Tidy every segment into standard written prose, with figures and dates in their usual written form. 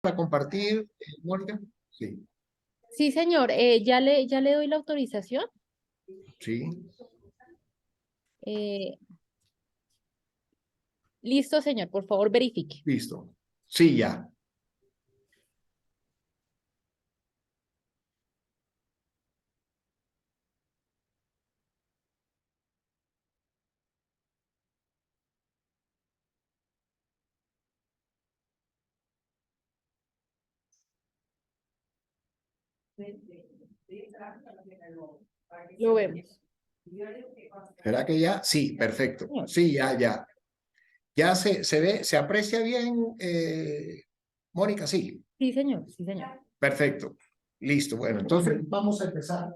para compartir, Mónica? Sí, Sí, señor. Ya le doy la autorización. sí, Eh, Listo, señor. Por favor, verifique. listo. Sí, ya. Lo vemos. ¿Será que ya? Sí, perfecto. Señor. Sí, ya. Ya se ve, se aprecia bien, Mónica, sí. Sí, señor. Sí, señor. Perfecto. Listo. Bueno, entonces vamos a empezar.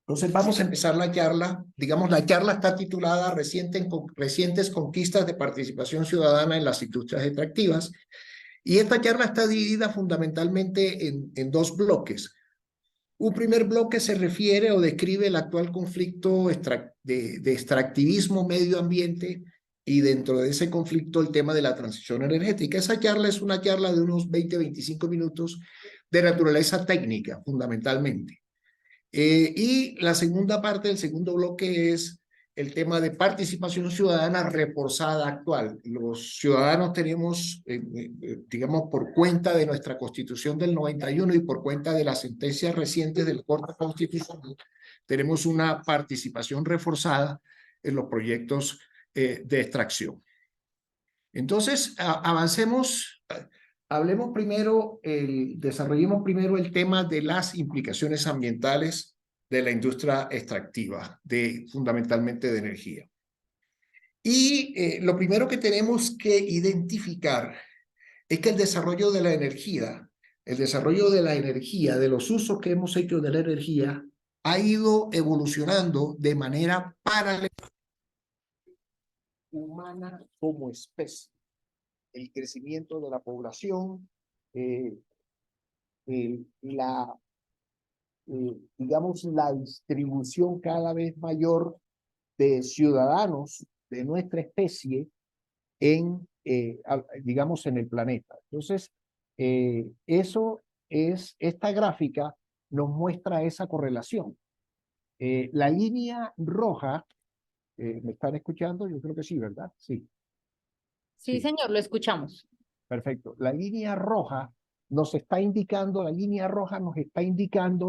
Entonces vamos a empezar la charla. Digamos, la charla está titulada Recientes conquistas de participación ciudadana en las industrias extractivas. Y esta charla está dividida fundamentalmente en dos bloques. Un primer bloque se refiere o describe el actual conflicto de extractivismo medio ambiente y dentro de ese conflicto el tema de la transición energética. Esa charla es una charla de unos 20-25 minutos de naturaleza técnica, fundamentalmente. Y la segunda parte del segundo bloque es el tema de participación ciudadana reforzada actual. Los ciudadanos tenemos, digamos, por cuenta de nuestra Constitución del 91 y por cuenta de las sentencias recientes de la Corte Constitucional, tenemos una participación reforzada en los proyectos de extracción. Entonces, avancemos, hablemos primero, desarrollemos primero el tema de las implicaciones ambientales de la industria extractiva, fundamentalmente de energía. Y lo primero que tenemos que identificar es que el desarrollo de la energía, de los usos que hemos hecho de la energía, ha ido evolucionando de manera paralela humana como especie. El crecimiento de la población, eh, digamos, la distribución cada vez mayor de ciudadanos de nuestra especie digamos, en el planeta. Entonces, esta gráfica nos muestra esa correlación. La línea roja, ¿me están escuchando? Yo creo que sí, ¿verdad? Sí. Sí, Sí. señor. Lo escuchamos. Perfecto. La línea roja nos está indicando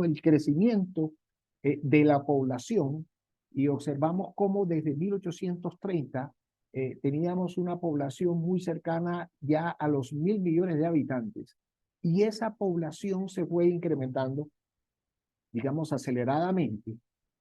el crecimiento de la población y observamos cómo desde 1830 teníamos una población muy cercana ya a los 1.000 millones de habitantes y esa población se fue incrementando, digamos, aceleradamente.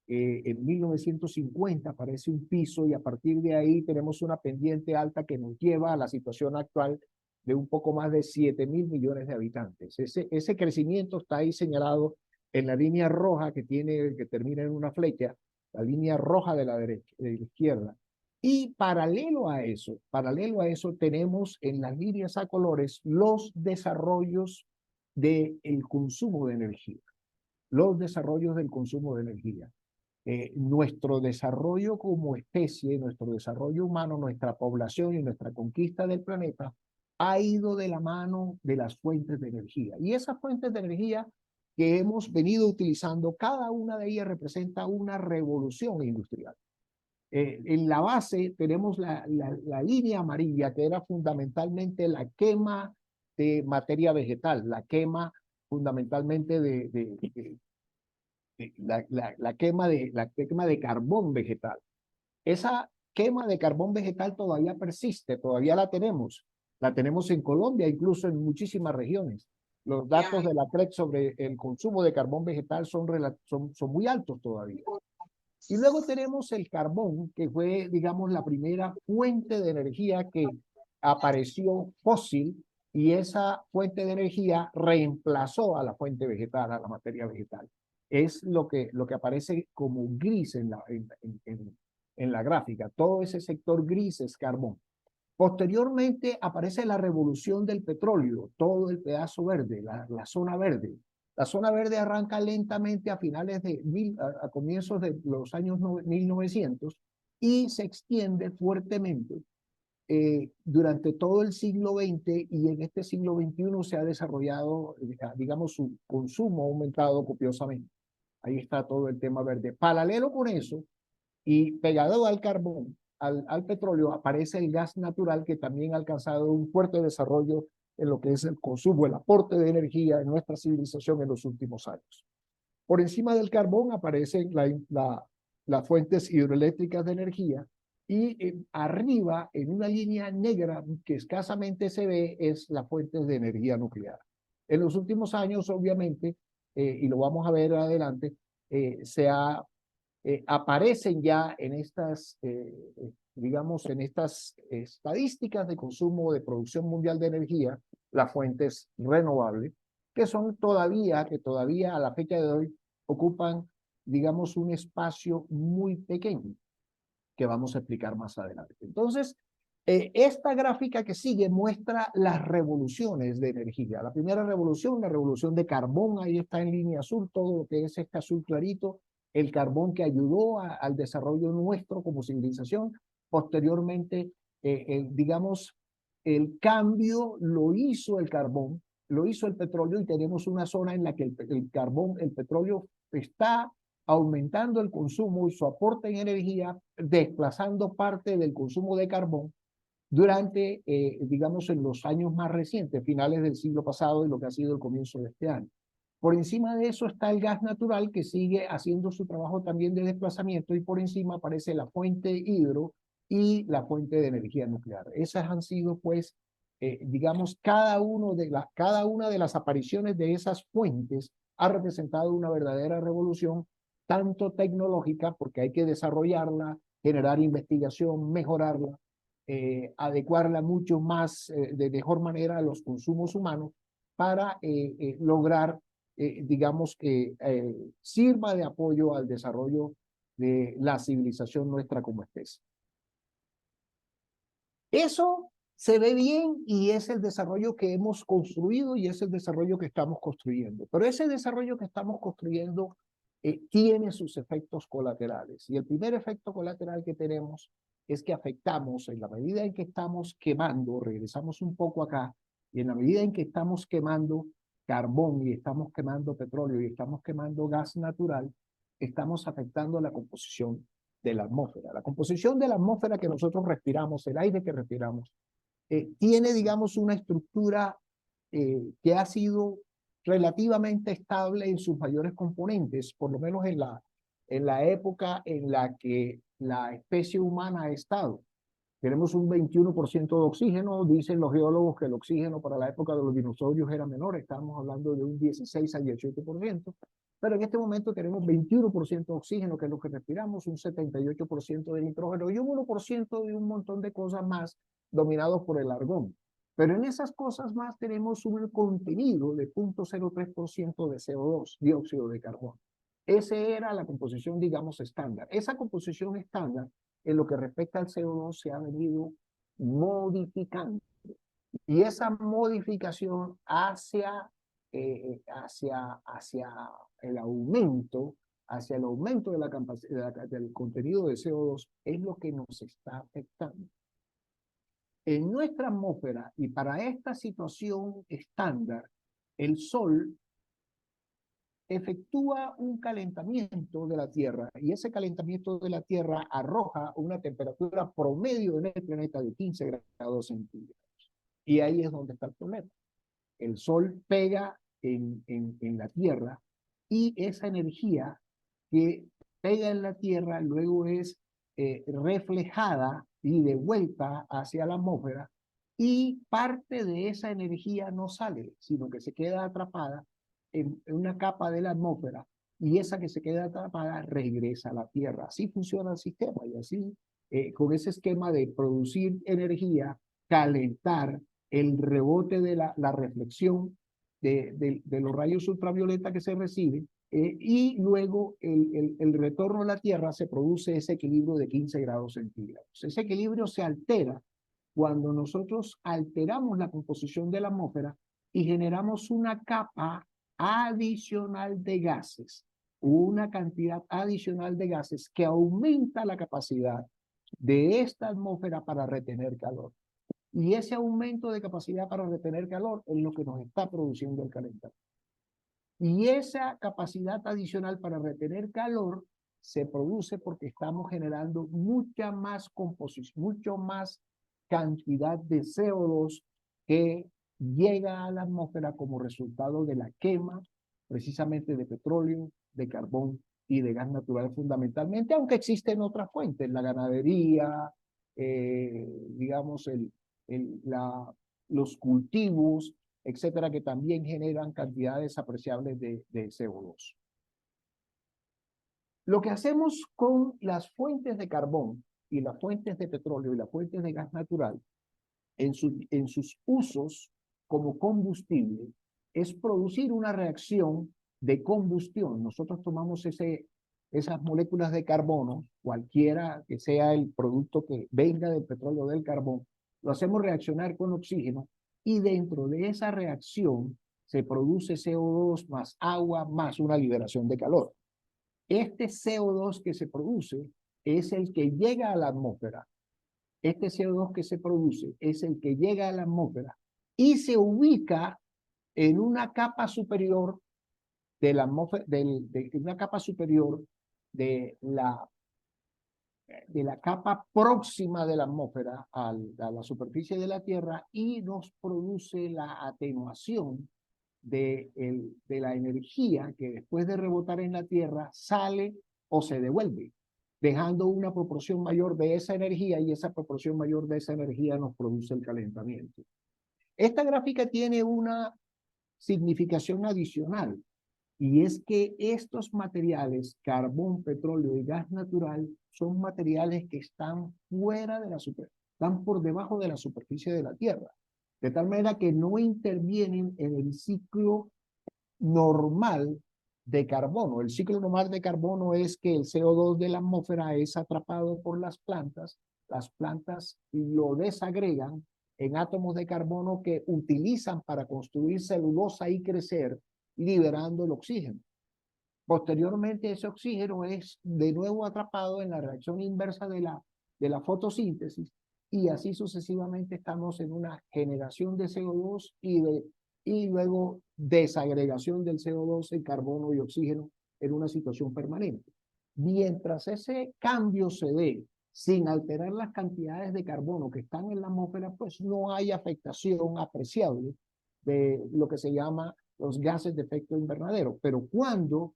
En 1950 aparece un piso y a partir de ahí tenemos una pendiente alta que nos lleva a la situación actual de un poco más de 7.000 millones de habitantes. Ese crecimiento está ahí señalado en la línea roja que termina en una flecha, la línea roja de la derecha, de la izquierda. Y paralelo a eso tenemos en las líneas a colores los desarrollos del consumo de energía. Los desarrollos del consumo de energía. Nuestro desarrollo como especie, nuestro desarrollo humano, nuestra población y nuestra conquista del planeta ha ido de la mano de las fuentes de energía. Y esas fuentes de energía que hemos venido utilizando, cada una de ellas representa una revolución industrial. En la base tenemos la línea amarilla, que era fundamentalmente la quema de materia vegetal, la quema fundamentalmente la quema de carbón vegetal. Esa quema de carbón vegetal todavía persiste, todavía la tenemos. La tenemos en Colombia, incluso en muchísimas regiones. Los datos de la CREC sobre el consumo de carbón vegetal son muy altos todavía. Y luego tenemos el carbón, que fue, digamos, la primera fuente de energía que apareció fósil, y esa fuente de energía reemplazó a la fuente vegetal, a la materia vegetal. Es lo que aparece como gris en la gráfica. Todo ese sector gris es carbón. Posteriormente aparece la revolución del petróleo, todo el pedazo verde, la zona verde. La zona verde arranca lentamente a comienzos de los años 1900 y se extiende fuertemente durante todo el siglo XX y en este siglo XXI se ha desarrollado, digamos, su consumo ha aumentado copiosamente. Ahí está todo el tema verde. Paralelo con eso y pegado al carbón, al petróleo, aparece el gas natural que también ha alcanzado un fuerte desarrollo en lo que es el consumo, el aporte de energía en nuestra civilización en los últimos años. Por encima del carbón aparecen las fuentes hidroeléctricas de energía y arriba, en una línea negra que escasamente se ve, es la fuente de energía nuclear. En los últimos años, obviamente, y lo vamos a ver adelante, aparecen ya en estas, digamos, en estas estadísticas de consumo de producción mundial de energía, las fuentes renovables, que todavía a la fecha de hoy ocupan, digamos, un espacio muy pequeño que vamos a explicar más adelante. Entonces, esta gráfica que sigue muestra las revoluciones de energía. La primera revolución, la revolución de carbón, ahí está en línea azul, todo lo que es este azul clarito, el carbón que ayudó al desarrollo nuestro como civilización. Posteriormente, digamos, el cambio lo hizo el carbón, lo hizo el petróleo y tenemos una zona en la que el carbón, el petróleo está aumentando el consumo y su aporte en energía, desplazando parte del consumo de carbón durante, digamos, en los años más recientes, finales del siglo pasado y lo que ha sido el comienzo de este año. Por encima de eso está el gas natural que sigue haciendo su trabajo también de desplazamiento y por encima aparece la fuente hidro y la fuente de energía nuclear. Esas han sido, pues, digamos, cada una de las apariciones de esas fuentes ha representado una verdadera revolución, tanto tecnológica, porque hay que desarrollarla, generar investigación, mejorarla, adecuarla mucho más, de mejor manera a los consumos humanos para lograr, digamos, que sirva de apoyo al desarrollo de la civilización nuestra como especie. Eso se ve bien y es el desarrollo que hemos construido y es el desarrollo que estamos construyendo. Pero ese desarrollo que estamos construyendo tiene sus efectos colaterales. Y el primer efecto colateral que tenemos es que afectamos, en la medida en que estamos quemando, regresamos un poco acá, y en la medida en que estamos quemando carbón y estamos quemando petróleo y estamos quemando gas natural, estamos afectando la composición de la atmósfera. La composición de la atmósfera que nosotros respiramos, el aire que respiramos, tiene, digamos, una estructura que ha sido relativamente estable en sus mayores componentes, por lo menos en la época en la que la especie humana ha estado. Tenemos un 21% de oxígeno, dicen los geólogos que el oxígeno para la época de los dinosaurios era menor, estamos hablando de un 16 al 18%, pero en este momento tenemos 21% de oxígeno, que es lo que respiramos, un 78% de nitrógeno y un 1% de un montón de cosas más dominados por el argón. Pero en esas cosas más tenemos un contenido de 0.03% de CO2, dióxido de carbono. Esa era la composición, digamos, estándar. Esa composición estándar, en lo que respecta al CO2, se ha venido modificando. Y esa modificación hacia el aumento, hacia el aumento de la capacidad del contenido de CO2 es lo que nos está afectando. En nuestra atmósfera y para esta situación estándar, el Sol efectúa un calentamiento de la Tierra y ese calentamiento de la Tierra arroja una temperatura promedio en el planeta de 15 grados centígrados. Y ahí es donde está el problema. El Sol pega en la Tierra y esa energía que pega en la Tierra luego es reflejada y devuelta hacia la atmósfera y parte de esa energía no sale, sino que se queda atrapada en una capa de la atmósfera y esa que se queda atrapada regresa a la Tierra. Así funciona el sistema y así, con ese esquema de producir energía, calentar, el rebote de la reflexión de los rayos ultravioleta que se reciben y luego el retorno a la Tierra se produce ese equilibrio de 15 grados centígrados. Ese equilibrio se altera cuando nosotros alteramos la composición de la atmósfera y generamos una capa adicional de gases, una cantidad adicional de gases que aumenta la capacidad de esta atmósfera para retener calor. Y ese aumento de capacidad para retener calor es lo que nos está produciendo el calentamiento. Y esa capacidad adicional para retener calor se produce porque estamos generando mucha más composición, mucho más cantidad de CO2 que llega a la atmósfera como resultado de la quema precisamente de petróleo, de carbón y de gas natural fundamentalmente, aunque existen otras fuentes, la ganadería, digamos, los cultivos, etcétera, que también generan cantidades apreciables de CO2. Lo que hacemos con las fuentes de carbón y las fuentes de petróleo y las fuentes de gas natural en sus usos como combustible es producir una reacción de combustión. Nosotros tomamos esas moléculas de carbono, cualquiera que sea el producto que venga del petróleo o del carbón, lo hacemos reaccionar con oxígeno y dentro de esa reacción se produce CO2 más agua más una liberación de calor. Este CO2 que se produce es el que llega a la atmósfera. Este CO2 que se produce es el que llega a la atmósfera y se ubica en una capa superior de la atmósfera, una capa superior de la capa próxima de la atmósfera a la superficie de la Tierra y nos produce la atenuación de la energía que después de rebotar en la Tierra sale o se devuelve, dejando una proporción mayor de esa energía y esa proporción mayor de esa energía nos produce el calentamiento. Esta gráfica tiene una significación adicional y es que estos materiales, carbón, petróleo y gas natural, son materiales que están fuera de la superficie, están por debajo de la superficie de la Tierra, de tal manera que no intervienen en el ciclo normal de carbono. El ciclo normal de carbono es que el CO2 de la atmósfera es atrapado por las plantas lo desagregan en átomos de carbono que utilizan para construir celulosa y crecer, liberando el oxígeno. Posteriormente, ese oxígeno es de nuevo atrapado en la reacción inversa de la fotosíntesis y así sucesivamente estamos en una generación de CO2 y luego desagregación del CO2 en carbono y oxígeno en una situación permanente. Mientras ese cambio se dé sin alterar las cantidades de carbono que están en la atmósfera, pues no hay afectación apreciable de lo que se llama los gases de efecto invernadero. Pero cuando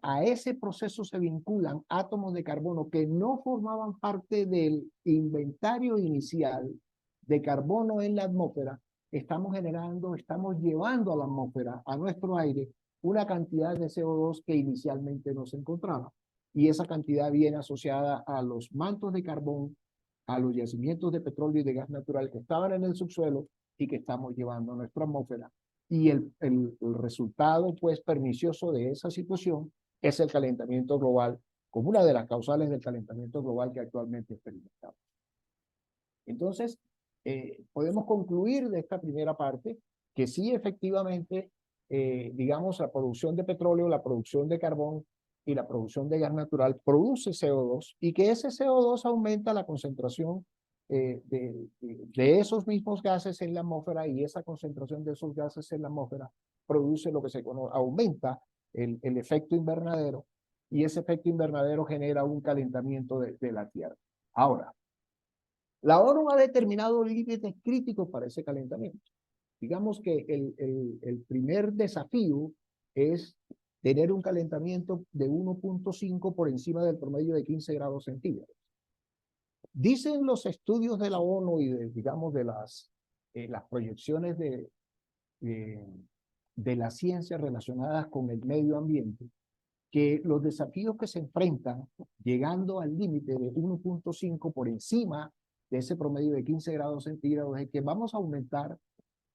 a ese proceso se vinculan átomos de carbono que no formaban parte del inventario inicial de carbono en la atmósfera, estamos llevando a la atmósfera, a nuestro aire, una cantidad de CO2 que inicialmente no se encontraba. Y esa cantidad viene asociada a los mantos de carbón, a los yacimientos de petróleo y de gas natural que estaban en el subsuelo y que estamos llevando a nuestra atmósfera. Y el resultado, pues, pernicioso de esa situación es el calentamiento global, como una de las causales del calentamiento global que actualmente experimentamos. Entonces, podemos concluir de esta primera parte que sí, efectivamente, digamos, la producción de petróleo, la producción de carbón y la producción de gas natural produce CO2 y que ese CO2 aumenta la concentración de esos mismos gases en la atmósfera y esa concentración de esos gases en la atmósfera produce lo que se conoce, aumenta el efecto invernadero y ese efecto invernadero genera un calentamiento de la Tierra. Ahora, la ONU ha determinado límites críticos para ese calentamiento. Digamos que el primer desafío es tener un calentamiento de 1.5 por encima del promedio de 15 grados centígrados. Dicen los estudios de la ONU y digamos, de las proyecciones de las ciencias relacionadas con el medio ambiente, que los desafíos que se enfrentan llegando al límite de 1.5 por encima de ese promedio de 15 grados centígrados es que vamos a aumentar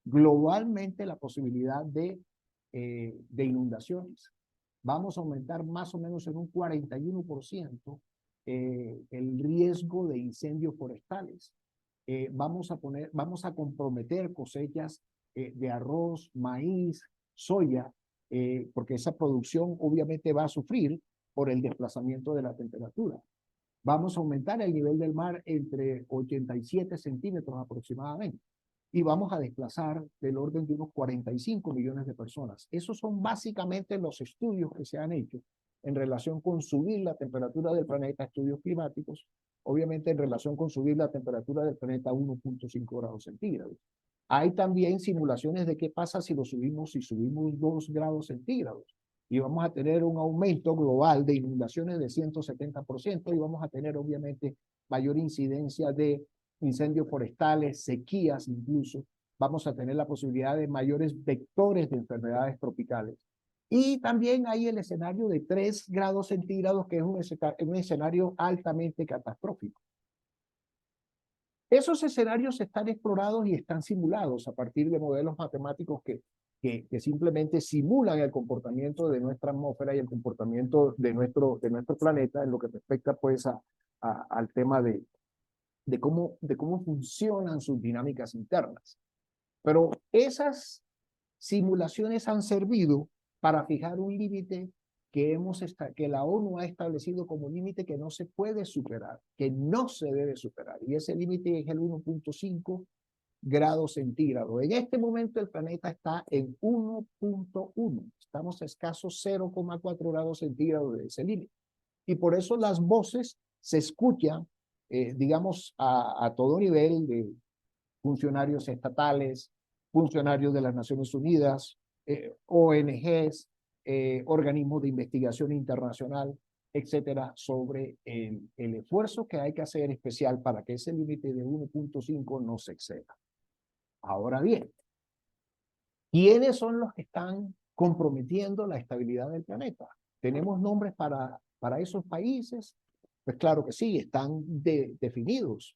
globalmente la posibilidad de inundaciones. Vamos a aumentar más o menos en un 41% el riesgo de incendios forestales. Vamos a comprometer cosechas de arroz, maíz, soya, porque esa producción obviamente va a sufrir por el desplazamiento de la temperatura. Vamos a aumentar el nivel del mar entre 87 centímetros aproximadamente. Y vamos a desplazar del orden de unos 45 millones de personas. Esos son básicamente los estudios que se han hecho en relación con subir la temperatura del planeta, estudios climáticos, obviamente en relación con subir la temperatura del planeta a 1.5 grados centígrados. Hay también simulaciones de qué pasa si si subimos 2 grados centígrados. Y vamos a tener un aumento global de inundaciones de 170% y vamos a tener obviamente mayor incidencia de incendios forestales, sequías incluso. Vamos a tener la posibilidad de mayores vectores de enfermedades tropicales. Y también hay el escenario de 3 grados centígrados, que es un escenario altamente catastrófico. Esos escenarios están explorados y están simulados a partir de modelos matemáticos que simplemente simulan el comportamiento de nuestra atmósfera y el comportamiento de nuestro planeta en lo que respecta pues al tema de cómo funcionan sus dinámicas internas. Pero esas simulaciones han servido para fijar un límite que la ONU ha establecido como límite que no se puede superar, que no se debe superar. Y ese límite es el 1.5 grados centígrados. En este momento el planeta está en 1.1. Estamos a escasos 0,4 grados centígrados de ese límite. Y por eso las voces se escuchan, digamos, a todo nivel de funcionarios estatales, funcionarios de las Naciones Unidas, ONGs, organismos de investigación internacional, etcétera, sobre el esfuerzo que hay que hacer especial para que ese límite de 1.5 no se exceda. Ahora bien, ¿quiénes son los que están comprometiendo la estabilidad del planeta? ¿Tenemos nombres para esos países? Pues claro que sí, están definidos.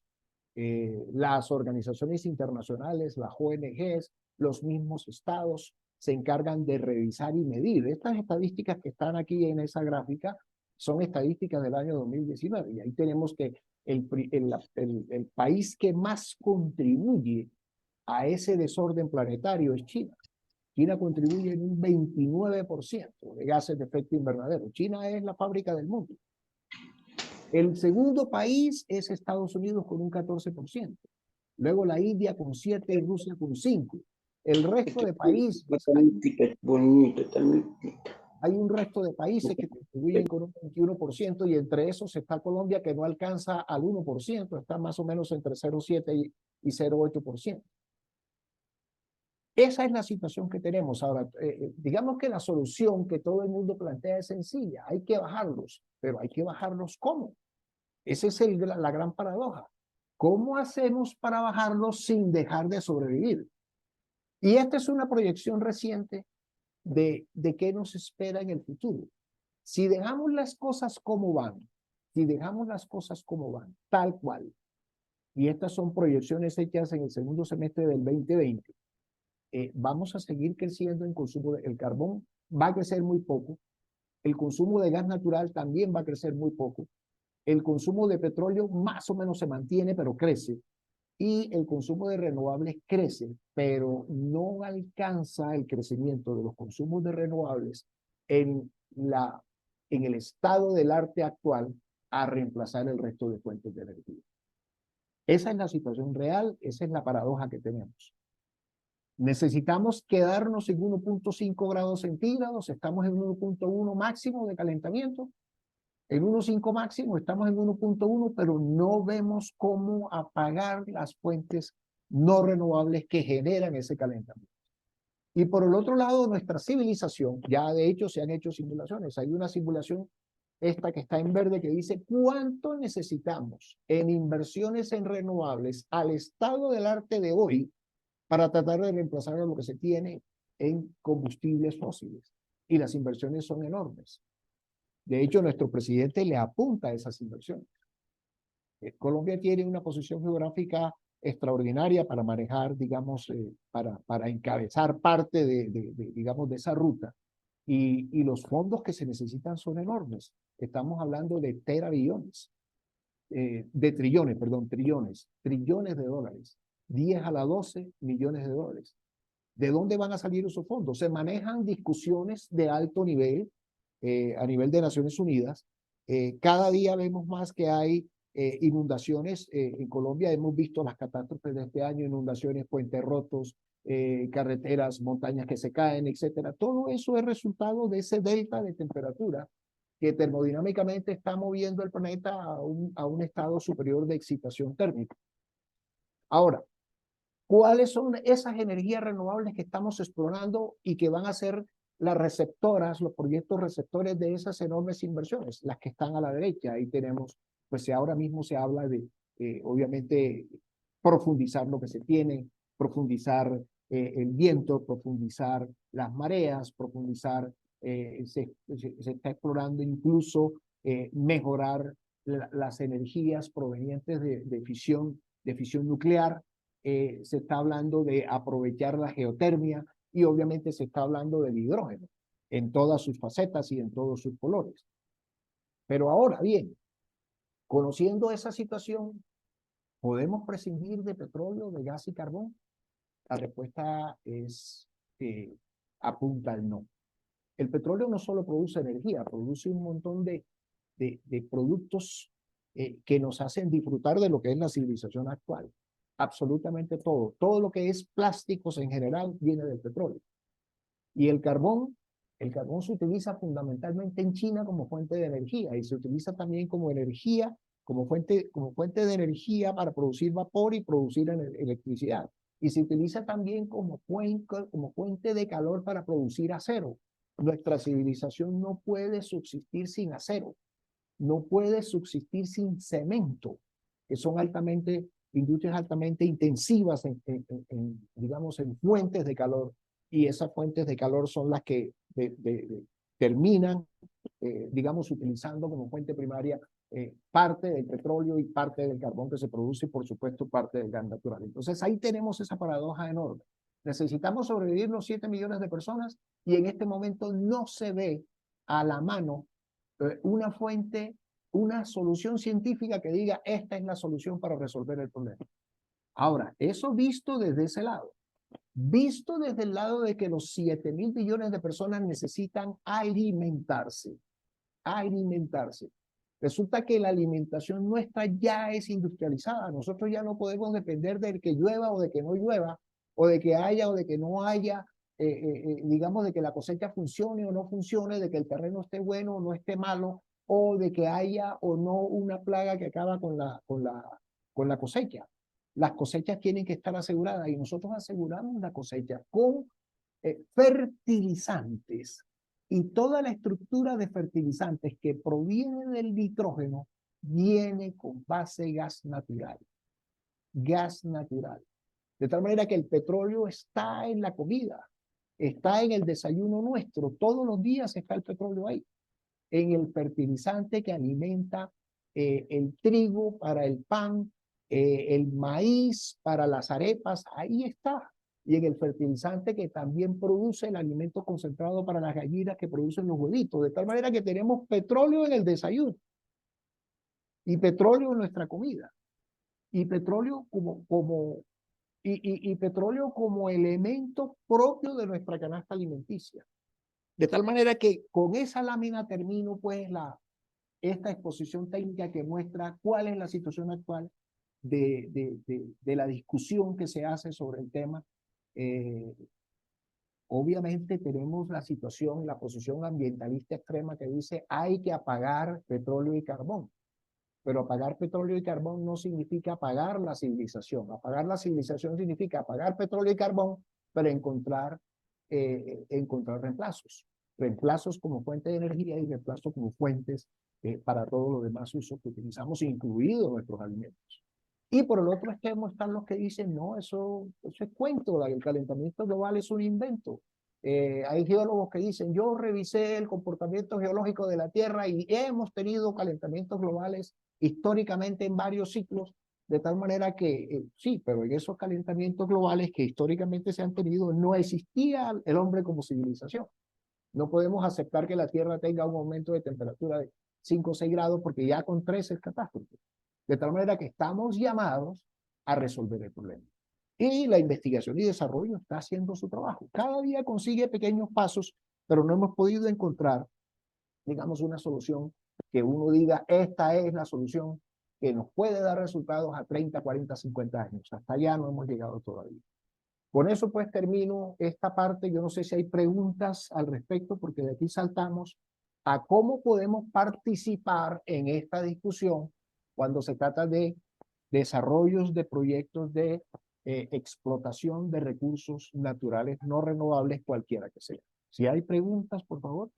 Las organizaciones internacionales, las ONGs, los mismos estados se encargan de revisar y medir. Estas estadísticas que están aquí en esa gráfica son estadísticas del año 2019 y ahí tenemos que el país que más contribuye a ese desorden planetario es China. China contribuye en un 29% de gases de efecto invernadero. China es la fábrica del mundo. El segundo país es Estados Unidos con un 14%. Luego la India con 7% y Rusia con 5%. El resto de países, hay un resto de países que contribuyen con un 21% y entre esos está Colombia que no alcanza al 1%, está más o menos entre 0,7 y 0,8%. Esa es la situación que tenemos. Ahora, digamos que la solución que todo el mundo plantea es sencilla. Hay que bajarlos, pero hay que bajarlos ¿cómo? Esa es la gran paradoja. ¿Cómo hacemos para bajarlos sin dejar de sobrevivir? Y esta es una proyección reciente de qué nos espera en el futuro. Si dejamos las cosas como van, tal cual, y estas son proyecciones hechas en el segundo semestre del 2020, vamos a seguir creciendo en consumo el carbón, va a crecer muy poco, el consumo de gas natural también va a crecer muy poco, el consumo de petróleo más o menos se mantiene, pero crece, y el consumo de renovables crece, pero no alcanza el crecimiento de los consumos de renovables en el estado del arte actual a reemplazar el resto de fuentes de energía. Esa es la situación real, esa es la paradoja que tenemos. Necesitamos quedarnos en 1.5 grados centígrados, estamos en 1.1 máximo de calentamiento, en 1.5 máximo, estamos en 1.1, pero no vemos cómo apagar las fuentes no renovables que generan ese calentamiento. Y por el otro lado, nuestra civilización, ya de hecho se han hecho simulaciones, hay una simulación, esta que está en verde, que dice cuánto necesitamos en inversiones en renovables al estado del arte de hoy para tratar de reemplazar lo que se tiene en combustibles fósiles. Y las inversiones son enormes. De hecho, nuestro presidente le apunta a esas inversiones. Colombia tiene una posición geográfica extraordinaria para manejar, digamos, para encabezar parte digamos, de esa ruta. Y los fondos que se necesitan son enormes. Estamos hablando de trillones de dólares. 10 a la 12 millones de dólares. ¿De dónde van a salir esos fondos? Se manejan discusiones de alto nivel, a nivel de Naciones Unidas, Cada día vemos más que hay inundaciones. En Colombia hemos visto las catástrofes de este año, inundaciones, puentes rotos, carreteras, montañas que se caen, etcétera. Todo eso es resultado de ese delta de temperatura que termodinámicamente está moviendo el planeta a un estado superior de excitación térmica. Ahora, ¿cuáles son esas energías renovables que estamos explorando y que van a ser las receptoras, los proyectos receptores de esas enormes inversiones? Las que están a la derecha. Ahí tenemos, pues ahora mismo se habla de, obviamente, profundizar lo que se tiene, profundizar el viento, profundizar las mareas, profundizar, se está explorando incluso mejorar las energías provenientes de fisión nuclear. Se está hablando de aprovechar la geotermia y obviamente se está hablando del hidrógeno en todas sus facetas y en todos sus colores. Pero ahora bien, conociendo esa situación, ¿podemos prescindir de petróleo, de gas y carbón? La respuesta es apunta al no. El petróleo no solo produce energía, produce un montón de productos que nos hacen disfrutar de lo que es la civilización actual. Absolutamente todo. Todo lo que es plásticos en general viene del petróleo. Y el carbón se utiliza fundamentalmente en China como fuente de energía y se utiliza también como energía, como fuente de energía para producir vapor y producir electricidad. Y se utiliza también como fuente de calor para producir acero. Nuestra civilización no puede subsistir sin acero, no puede subsistir sin cemento, que son industrias altamente intensivas digamos, en fuentes de calor, y esas fuentes de calor son las que terminan, digamos, utilizando como fuente primaria parte del petróleo y parte del carbón que se produce y, por supuesto, parte del gas natural. Entonces, ahí tenemos esa paradoja enorme. Necesitamos sobrevivir los 7 millones de personas y en este momento no se ve a la mano una solución científica que diga esta es la solución para resolver el problema. Ahora, eso visto desde ese lado, visto desde el lado de que los 7.000 billones de personas necesitan alimentarse. Resulta que la alimentación nuestra ya es industrializada. Nosotros ya no podemos depender de que llueva o de que no llueva, o de que haya o de que no haya, digamos, de que la cosecha funcione o no funcione, de que el terreno esté bueno o no esté malo, o de que haya o no una plaga que acaba con la cosecha. Las cosechas tienen que estar aseguradas y nosotros aseguramos la cosecha con fertilizantes. Y toda la estructura de fertilizantes que proviene del nitrógeno viene con base gas natural. Gas natural. De tal manera que el petróleo está en la comida, está en el desayuno nuestro. Todos los días está el petróleo ahí. En el fertilizante que alimenta el trigo para el pan, el maíz para las arepas, ahí está. Y en el fertilizante que también produce el alimento concentrado para las gallinas que producen los huevitos. De tal manera que tenemos petróleo en el desayuno y petróleo en nuestra comida. Y petróleo petróleo como elemento propio de nuestra canasta alimenticia. De tal manera que con esa lámina termino pues esta exposición técnica que muestra cuál es la situación actual de la discusión que se hace sobre el tema. Obviamente tenemos la situación, la posición ambientalista extrema que dice hay que apagar petróleo y carbón. Pero apagar petróleo y carbón no significa apagar la civilización. Apagar la civilización significa apagar petróleo y carbón, pero encontrar reemplazos. Reemplazos como fuente de energía y reemplazos como fuentes para todos los demás usos que utilizamos, incluidos nuestros alimentos. Y por el otro extremo están los que dicen, no, eso es cuento, el calentamiento global es un invento. Hay geólogos que dicen, yo revisé el comportamiento geológico de la Tierra y hemos tenido calentamientos globales históricamente en varios ciclos, de tal manera que sí, pero en esos calentamientos globales que históricamente se han tenido, no existía el hombre como civilización. No podemos aceptar que la Tierra tenga un aumento de temperatura de 5 o 6 grados porque ya con 3 es catástrofe. De tal manera que estamos llamados a resolver el problema. Y la investigación y desarrollo está haciendo su trabajo. Cada día consigue pequeños pasos, pero no hemos podido encontrar, digamos, una solución que uno diga, esta es la solución que nos puede dar resultados a 30, 40, 50 años. Hasta allá no hemos llegado todavía. Con eso pues termino esta parte. Yo no sé si hay preguntas al respecto, porque de aquí saltamos a cómo podemos participar en esta discusión cuando se trata de desarrollos de proyectos de explotación de recursos naturales no renovables, cualquiera que sea. Si hay preguntas, por favor.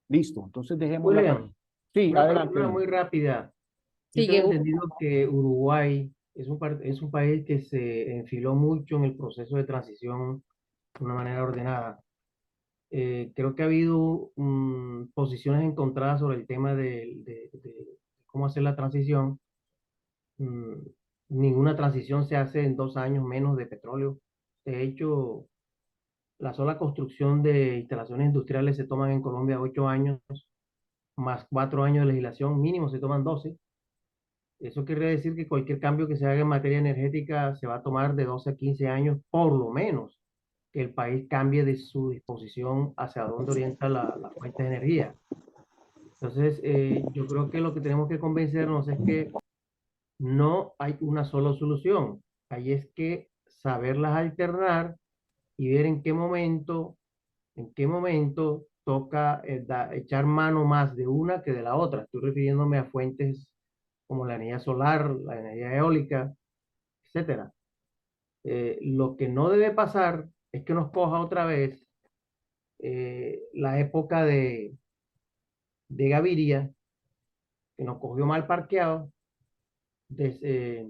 Listo, entonces dejemos la... William, Sí, una adelante. pregunta muy rápida. Yo Sigue, tengo Hugo. entendido que Uruguay es un país que se enfiló mucho en el proceso de transición de una manera ordenada. Creo que ha habido posiciones encontradas sobre el tema de cómo hacer la transición. Mm, Ninguna transición se hace en 2 años menos de petróleo. De hecho, la sola construcción de instalaciones industriales se toman en Colombia 8 años, más 4 años de legislación, mínimo se toman 12. Eso quiere decir que cualquier cambio que se haga en materia energética se va a tomar de 12 a 15 años, por lo menos, que el país cambie de su disposición hacia dónde orienta la fuente de energía. Entonces, yo creo que lo que tenemos que convencernos es que no hay una sola solución. Ahí es que saberlas alternar y ver en qué momento toca echar mano más de una que de la otra. Estoy refiriéndome a fuentes como la energía solar, la energía eólica, etcétera. Lo que no debe pasar es que nos coja otra vez la época de Gaviria, que nos cogió mal parqueados, des- eh,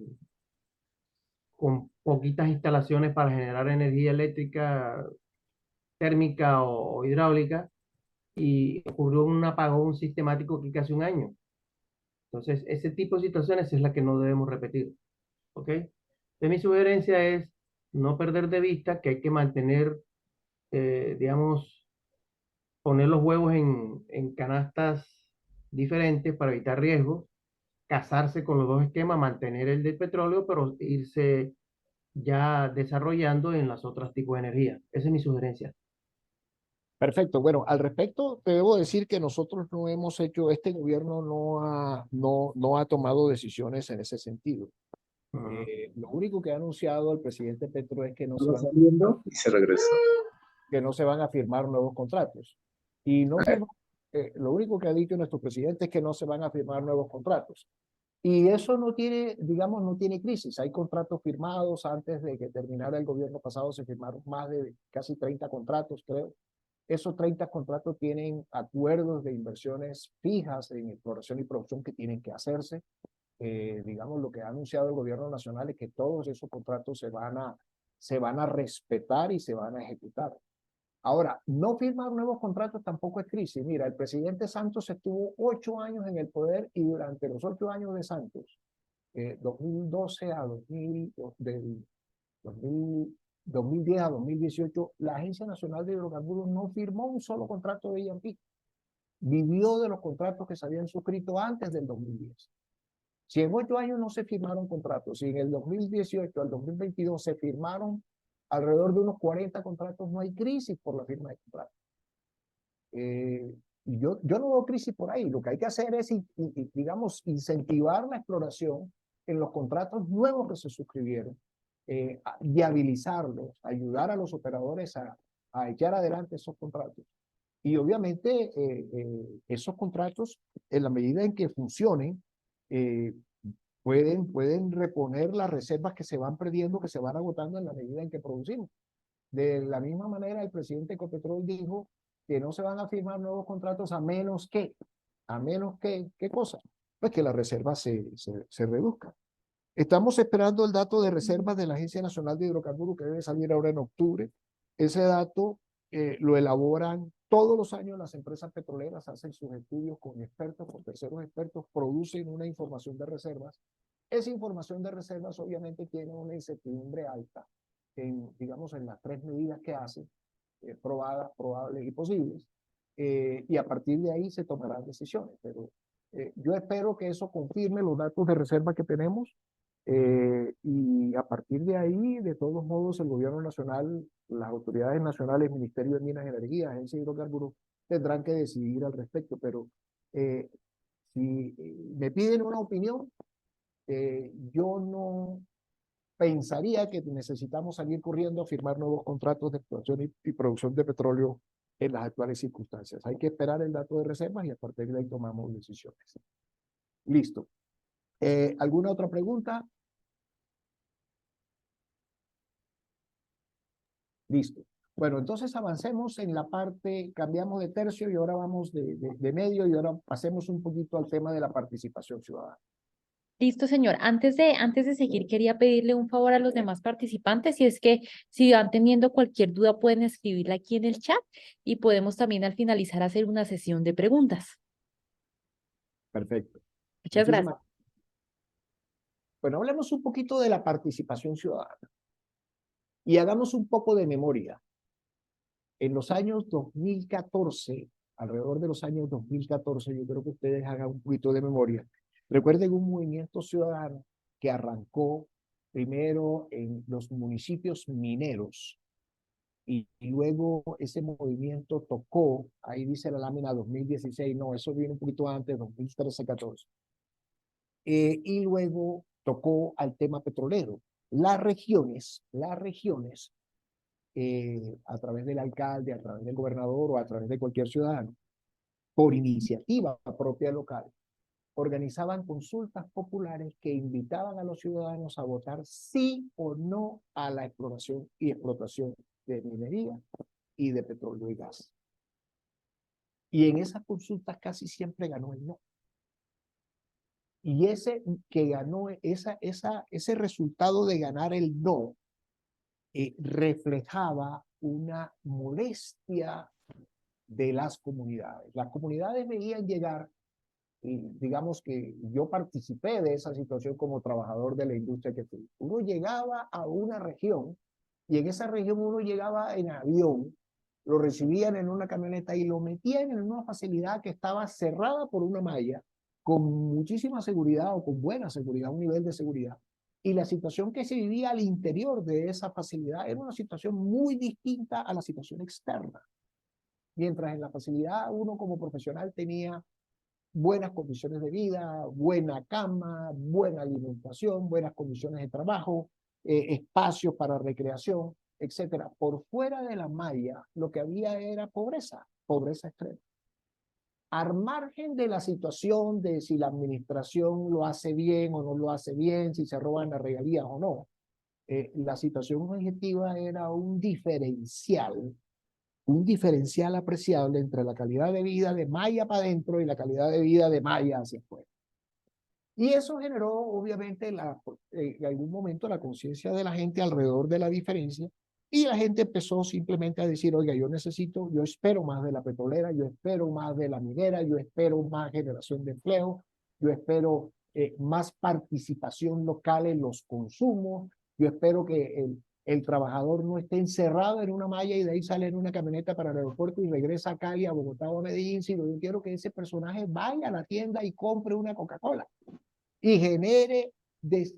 con poquitas instalaciones para generar energía eléctrica, térmica o hidráulica, y ocurrió un apagón sistemático aquí casi un año. Entonces, ese tipo de situaciones es la que no debemos repetir. ¿Ok? Entonces, mi sugerencia es no perder de vista que hay que mantener, digamos, poner los huevos en canastas diferentes para evitar riesgos, casarse con los dos esquemas, mantener el del petróleo, pero irse ya desarrollando en las otras tipos de energía. Esa es mi sugerencia. Perfecto. Bueno, al respecto, te debo decir que nosotros no hemos hecho, este gobierno no ha tomado decisiones en ese sentido. Ujú. Lo único que ha anunciado el presidente Petro es que Va saliendo y se regresa. que no se van a firmar nuevos contratos. Y no firma, lo único que ha dicho nuestro presidente es que no se van a firmar nuevos contratos. Y eso no tiene, digamos, no tiene crisis. Hay contratos firmados. Antes de que terminara el gobierno pasado se firmaron más de casi 30 contratos, creo. Esos 30 contratos tienen acuerdos de inversiones fijas en exploración y producción que tienen que hacerse. Digamos, lo que ha anunciado el gobierno nacional es que todos esos contratos se van a respetar y se van a ejecutar. Ahora, no firmar nuevos contratos tampoco es crisis. Mira, el presidente Santos estuvo 8 años en el poder y durante los 8 años de Santos, 2012 a 2010 a 2018, la Agencia Nacional de Hidrocarburos no firmó un solo contrato de E&P. Vivió de los contratos que se habían suscrito antes del 2010. Si en 8 años no se firmaron contratos, si en el 2018 al 2022 se firmaron alrededor de unos 40 contratos, no hay crisis por la firma de contratos. Yo no veo crisis por ahí. Lo que hay que hacer es, digamos, incentivar la exploración en los contratos nuevos que se suscribieron, viabilizarlos, ayudar a los operadores a echar adelante esos contratos. Y obviamente esos contratos, en la medida en que funcionen, pueden reponer las reservas que se van perdiendo, que se van agotando en la medida en que producimos. De la misma manera, el presidente Ecopetrol dijo que no se van a firmar nuevos contratos a menos que, ¿qué cosa? Pues que las reservas se reduzcan. Estamos esperando el dato de reservas de la Agencia Nacional de Hidrocarburos que debe salir ahora en octubre. Ese dato lo elaboran todos los años las empresas petroleras, hacen sus estudios con expertos, con terceros expertos, producen una información de reservas. Esa información de reservas obviamente tiene una incertidumbre alta digamos, en las 3 medidas que hace, probadas, probables y posibles, y a partir de ahí se tomarán decisiones. Pero yo espero que eso confirme los datos de reserva que tenemos Y a partir de ahí, de todos modos, el gobierno nacional, las autoridades nacionales, Ministerio de Minas y Energía, Agencia de Hidrocarburos, tendrán que decidir al respecto. Pero si me piden una opinión, yo no pensaría que necesitamos salir corriendo a firmar nuevos contratos de exploración y producción de petróleo en las actuales circunstancias. Hay que esperar el dato de reservas y a partir de ahí tomamos decisiones. Listo. ¿Alguna otra pregunta? Listo. Bueno, entonces avancemos en la parte, cambiamos de tercio y ahora vamos de medio y ahora pasemos un poquito al tema de la participación ciudadana. Listo, señor. Antes de seguir, quería pedirle un favor a los demás participantes, y es que si van teniendo cualquier duda pueden escribirla aquí en el chat y podemos también al finalizar hacer una sesión de preguntas. Perfecto. Muchas gracias. Bueno, hablemos un poquito de la participación ciudadana y hagamos un poco de memoria. En los años 2014, alrededor de los años 2014, yo creo que ustedes hagan un poquito de memoria. Recuerden un movimiento ciudadano que arrancó primero en los municipios mineros y luego ese movimiento tocó, ahí dice la lámina 2016, no, eso viene un poquito antes, 2013-14. Y luego tocó al tema petrolero. Las regiones, a través del alcalde, a través del gobernador o a través de cualquier ciudadano, por iniciativa propia local, organizaban consultas populares que invitaban a los ciudadanos a votar sí o no a la exploración y explotación de minería y de petróleo y gas. Y en esas consultas casi siempre ganó el no. Y ese que ganó, ese resultado de ganar el no, reflejaba una molestia de las comunidades. Las comunidades veían llegar, y digamos que yo participé de esa situación como trabajador de la industria que fui. Uno llegaba a una región y en esa región uno llegaba en avión, lo recibían en una camioneta y lo metían en una facilidad que estaba cerrada por una malla con muchísima seguridad o con buena seguridad, un nivel de seguridad. Y la situación que se vivía al interior de esa facilidad era una situación muy distinta a la situación externa. Mientras en la facilidad uno como profesional tenía buenas condiciones de vida, buena cama, buena alimentación, buenas condiciones de trabajo, espacios para recreación, etcétera. Por fuera de la malla, lo que había era pobreza, pobreza extrema. Al margen de la situación de si la administración lo hace bien o no lo hace bien, si se roban las regalías o no, la situación objetiva era un diferencial apreciable entre la calidad de vida de Maya para adentro y la calidad de vida de Maya hacia afuera. Y eso generó, obviamente, en algún momento la conciencia de la gente alrededor de la diferencia, y la gente empezó simplemente a decir, oiga, yo espero más de la petrolera, yo espero más de la minera, yo espero más generación de empleo, yo espero más participación local en los consumos, yo espero que el trabajador no esté encerrado en una malla y de ahí sale en una camioneta para el aeropuerto y regresa a Cali, a Bogotá o a Medellín, sino yo quiero que ese personaje vaya a la tienda y compre una Coca-Cola y genere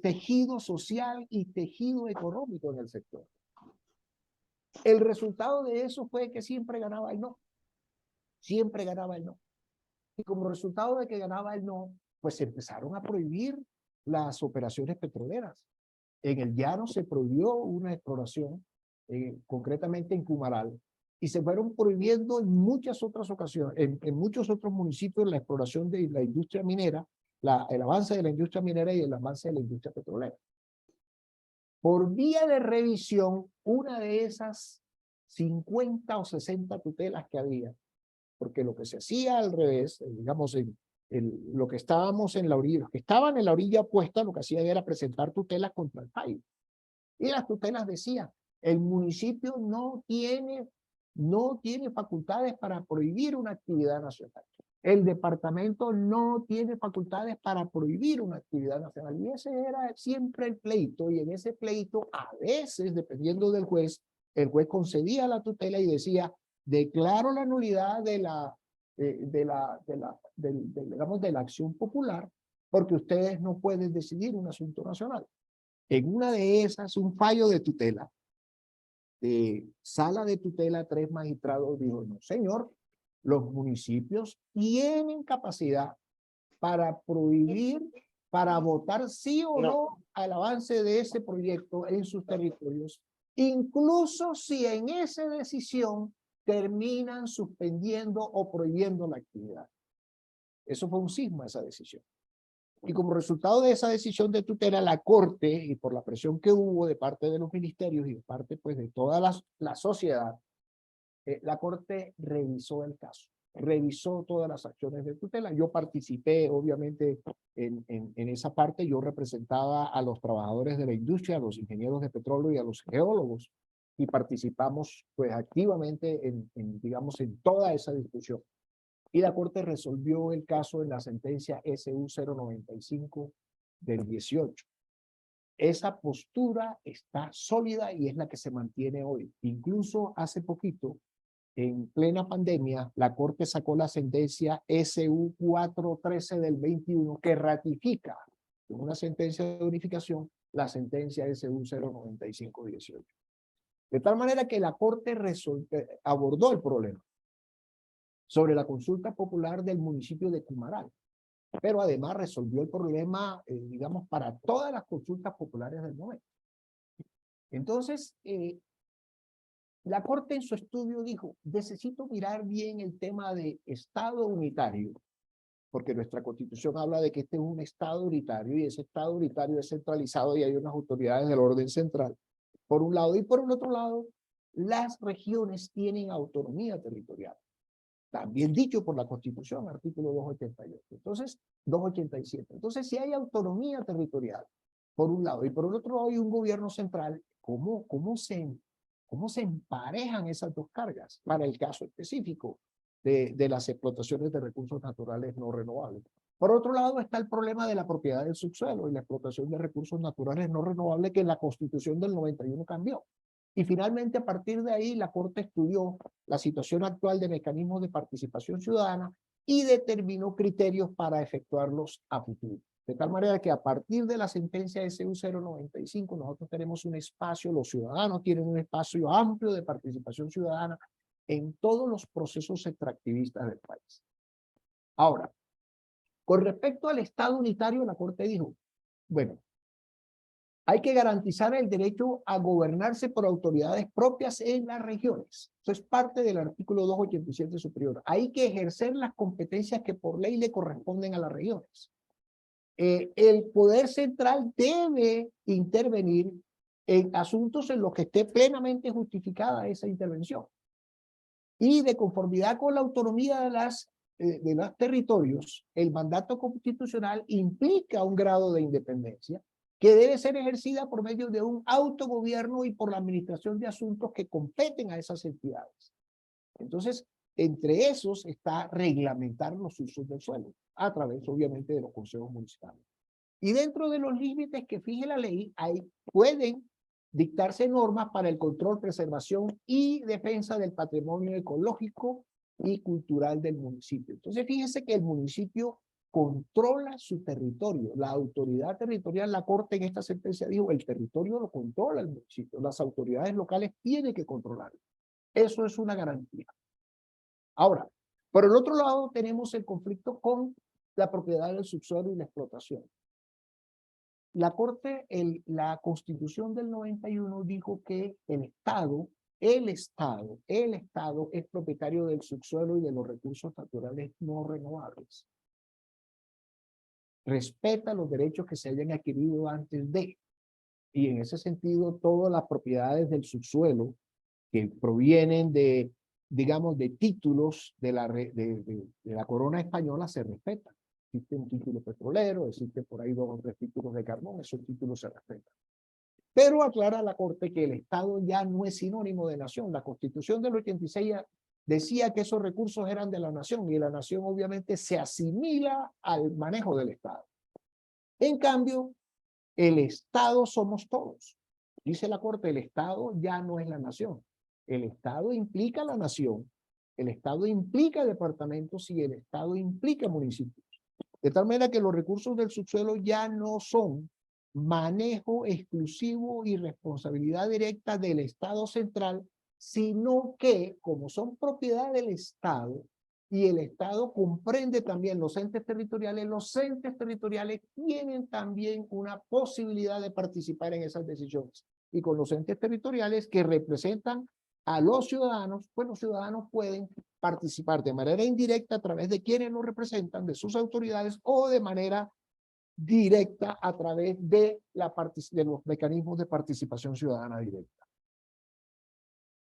tejido social y tejido económico en el sector. El resultado de eso fue que siempre ganaba el no. Siempre ganaba el no. Y como resultado de que ganaba el no, pues se empezaron a prohibir las operaciones petroleras. En el llano se prohibió una exploración, concretamente en Cumaral, y se fueron prohibiendo en muchas otras ocasiones, en muchos otros municipios, la exploración de la industria minera, el avance de la industria minera y el avance de la industria petrolera. Por vía de revisión, una de esas 50 o 60 tutelas que había, porque lo que se hacía al revés, digamos, lo que estábamos en la orilla, los que estaban en la orilla opuesta, lo que hacían era presentar tutelas contra el país. Y las tutelas decían, el municipio no tiene facultades para prohibir una actividad nacional. El departamento no tiene facultades para prohibir una actividad nacional. Y ese era siempre el pleito. Y en ese pleito, a veces, dependiendo del juez, el juez concedía la tutela y decía, declaro la nulidad de la acción popular porque ustedes no pueden decidir un asunto nacional. En una de esas, un fallo de tutela, de sala de tutela, 3 magistrados dijo, no señor, los municipios tienen capacidad para prohibir, para votar sí o no al avance de ese proyecto en sus territorios, incluso si en esa decisión terminan suspendiendo o prohibiendo la actividad. Eso fue un sismo, esa decisión. Y como resultado de esa decisión de tutela, la Corte, y por la presión que hubo de parte de los ministerios y de parte pues de toda la sociedad, la Corte revisó el caso, revisó todas las acciones de tutela. Yo participé, obviamente, en esa parte. Yo representaba a los trabajadores de la industria, a los ingenieros de petróleo y a los geólogos, y participamos pues activamente digamos, en toda esa discusión. Y la Corte resolvió el caso en la sentencia SU 095 del 18. Esa postura está sólida y es la que se mantiene hoy. Incluso hace poquito, en plena pandemia, la Corte sacó la sentencia SU 413 del 21 que ratifica en una sentencia de unificación la sentencia SU 095-18. De tal manera que la Corte abordó el problema sobre la consulta popular del municipio de Cumaral, pero además resolvió el problema, digamos, para todas las consultas populares del momento. Entonces, la Corte en su estudio dijo, necesito mirar bien el tema de Estado unitario, porque nuestra Constitución habla de que este es un Estado unitario y ese Estado unitario es centralizado y hay unas autoridades del orden central, por un lado, y por el otro lado, las regiones tienen autonomía territorial. También dicho por la Constitución, artículo 288. Entonces, 287. Entonces, si hay autonomía territorial, por un lado, y por el otro lado hay un gobierno central, ¿cómo se emparejan esas dos cargas para el caso específico de las explotaciones de recursos naturales no renovables? Por otro lado, está el problema de la propiedad del subsuelo y la explotación de recursos naturales no renovables que en la Constitución del 91 cambió. Y finalmente, a partir de ahí, la Corte estudió la situación actual de mecanismos de participación ciudadana y determinó criterios para efectuarlos a futuro. De tal manera que a partir de la sentencia SU 095, nosotros tenemos un espacio, los ciudadanos tienen un espacio amplio de participación ciudadana en todos los procesos extractivistas del país. Ahora, con respecto al Estado unitario, la Corte dijo, bueno, hay que garantizar el derecho a gobernarse por autoridades propias en las regiones. Eso es parte del artículo 287 superior. Hay que ejercer las competencias que por ley le corresponden a las regiones. El poder central debe intervenir en asuntos en los que esté plenamente justificada esa intervención. Y de conformidad con la autonomía de los territorios, el mandato constitucional implica un grado de independencia que debe ser ejercida por medio de un autogobierno y por la administración de asuntos que competen a esas entidades. Entonces, entre esos está reglamentar los usos del suelo, a través, obviamente, de los consejos municipales. Y dentro de los límites que fije la ley, pueden dictarse normas para el control, preservación y defensa del patrimonio ecológico y cultural del municipio. Entonces, fíjense que el municipio controla su territorio. La autoridad territorial, la Corte en esta sentencia dijo, el territorio lo controla el municipio. Las autoridades locales tienen que controlarlo. Eso es una garantía. Ahora, por el otro lado, tenemos el conflicto con la propiedad del subsuelo y la explotación. La Corte, la Constitución del 91 dijo que el Estado es propietario del subsuelo y de los recursos naturales no renovables. Respeta los derechos que se hayan adquirido antes de. Y en ese sentido, todas las propiedades del subsuelo que provienen de, digamos, de títulos de la corona española se respetan. Existe un título petrolero, existe por ahí 2 o 3 títulos de carbón, esos títulos se respetan. Pero aclara la Corte que el Estado ya no es sinónimo de nación. La Constitución del 86 decía que esos recursos eran de la nación y la nación obviamente se asimila al manejo del Estado. En cambio, el Estado somos todos. Dice la Corte, el Estado ya no es la nación. El Estado implica la nación, el Estado implica departamentos y el Estado implica municipios. De tal manera que los recursos del subsuelo ya no son manejo exclusivo y responsabilidad directa del Estado central, sino que, como son propiedad del Estado, y el Estado comprende también los entes territoriales tienen también una posibilidad de participar en esas decisiones. Y con los entes territoriales que representan a los ciudadanos, pues los ciudadanos pueden participar de manera indirecta a través de quienes los representan, de sus autoridades, o de manera directa a través de los mecanismos de participación ciudadana directa.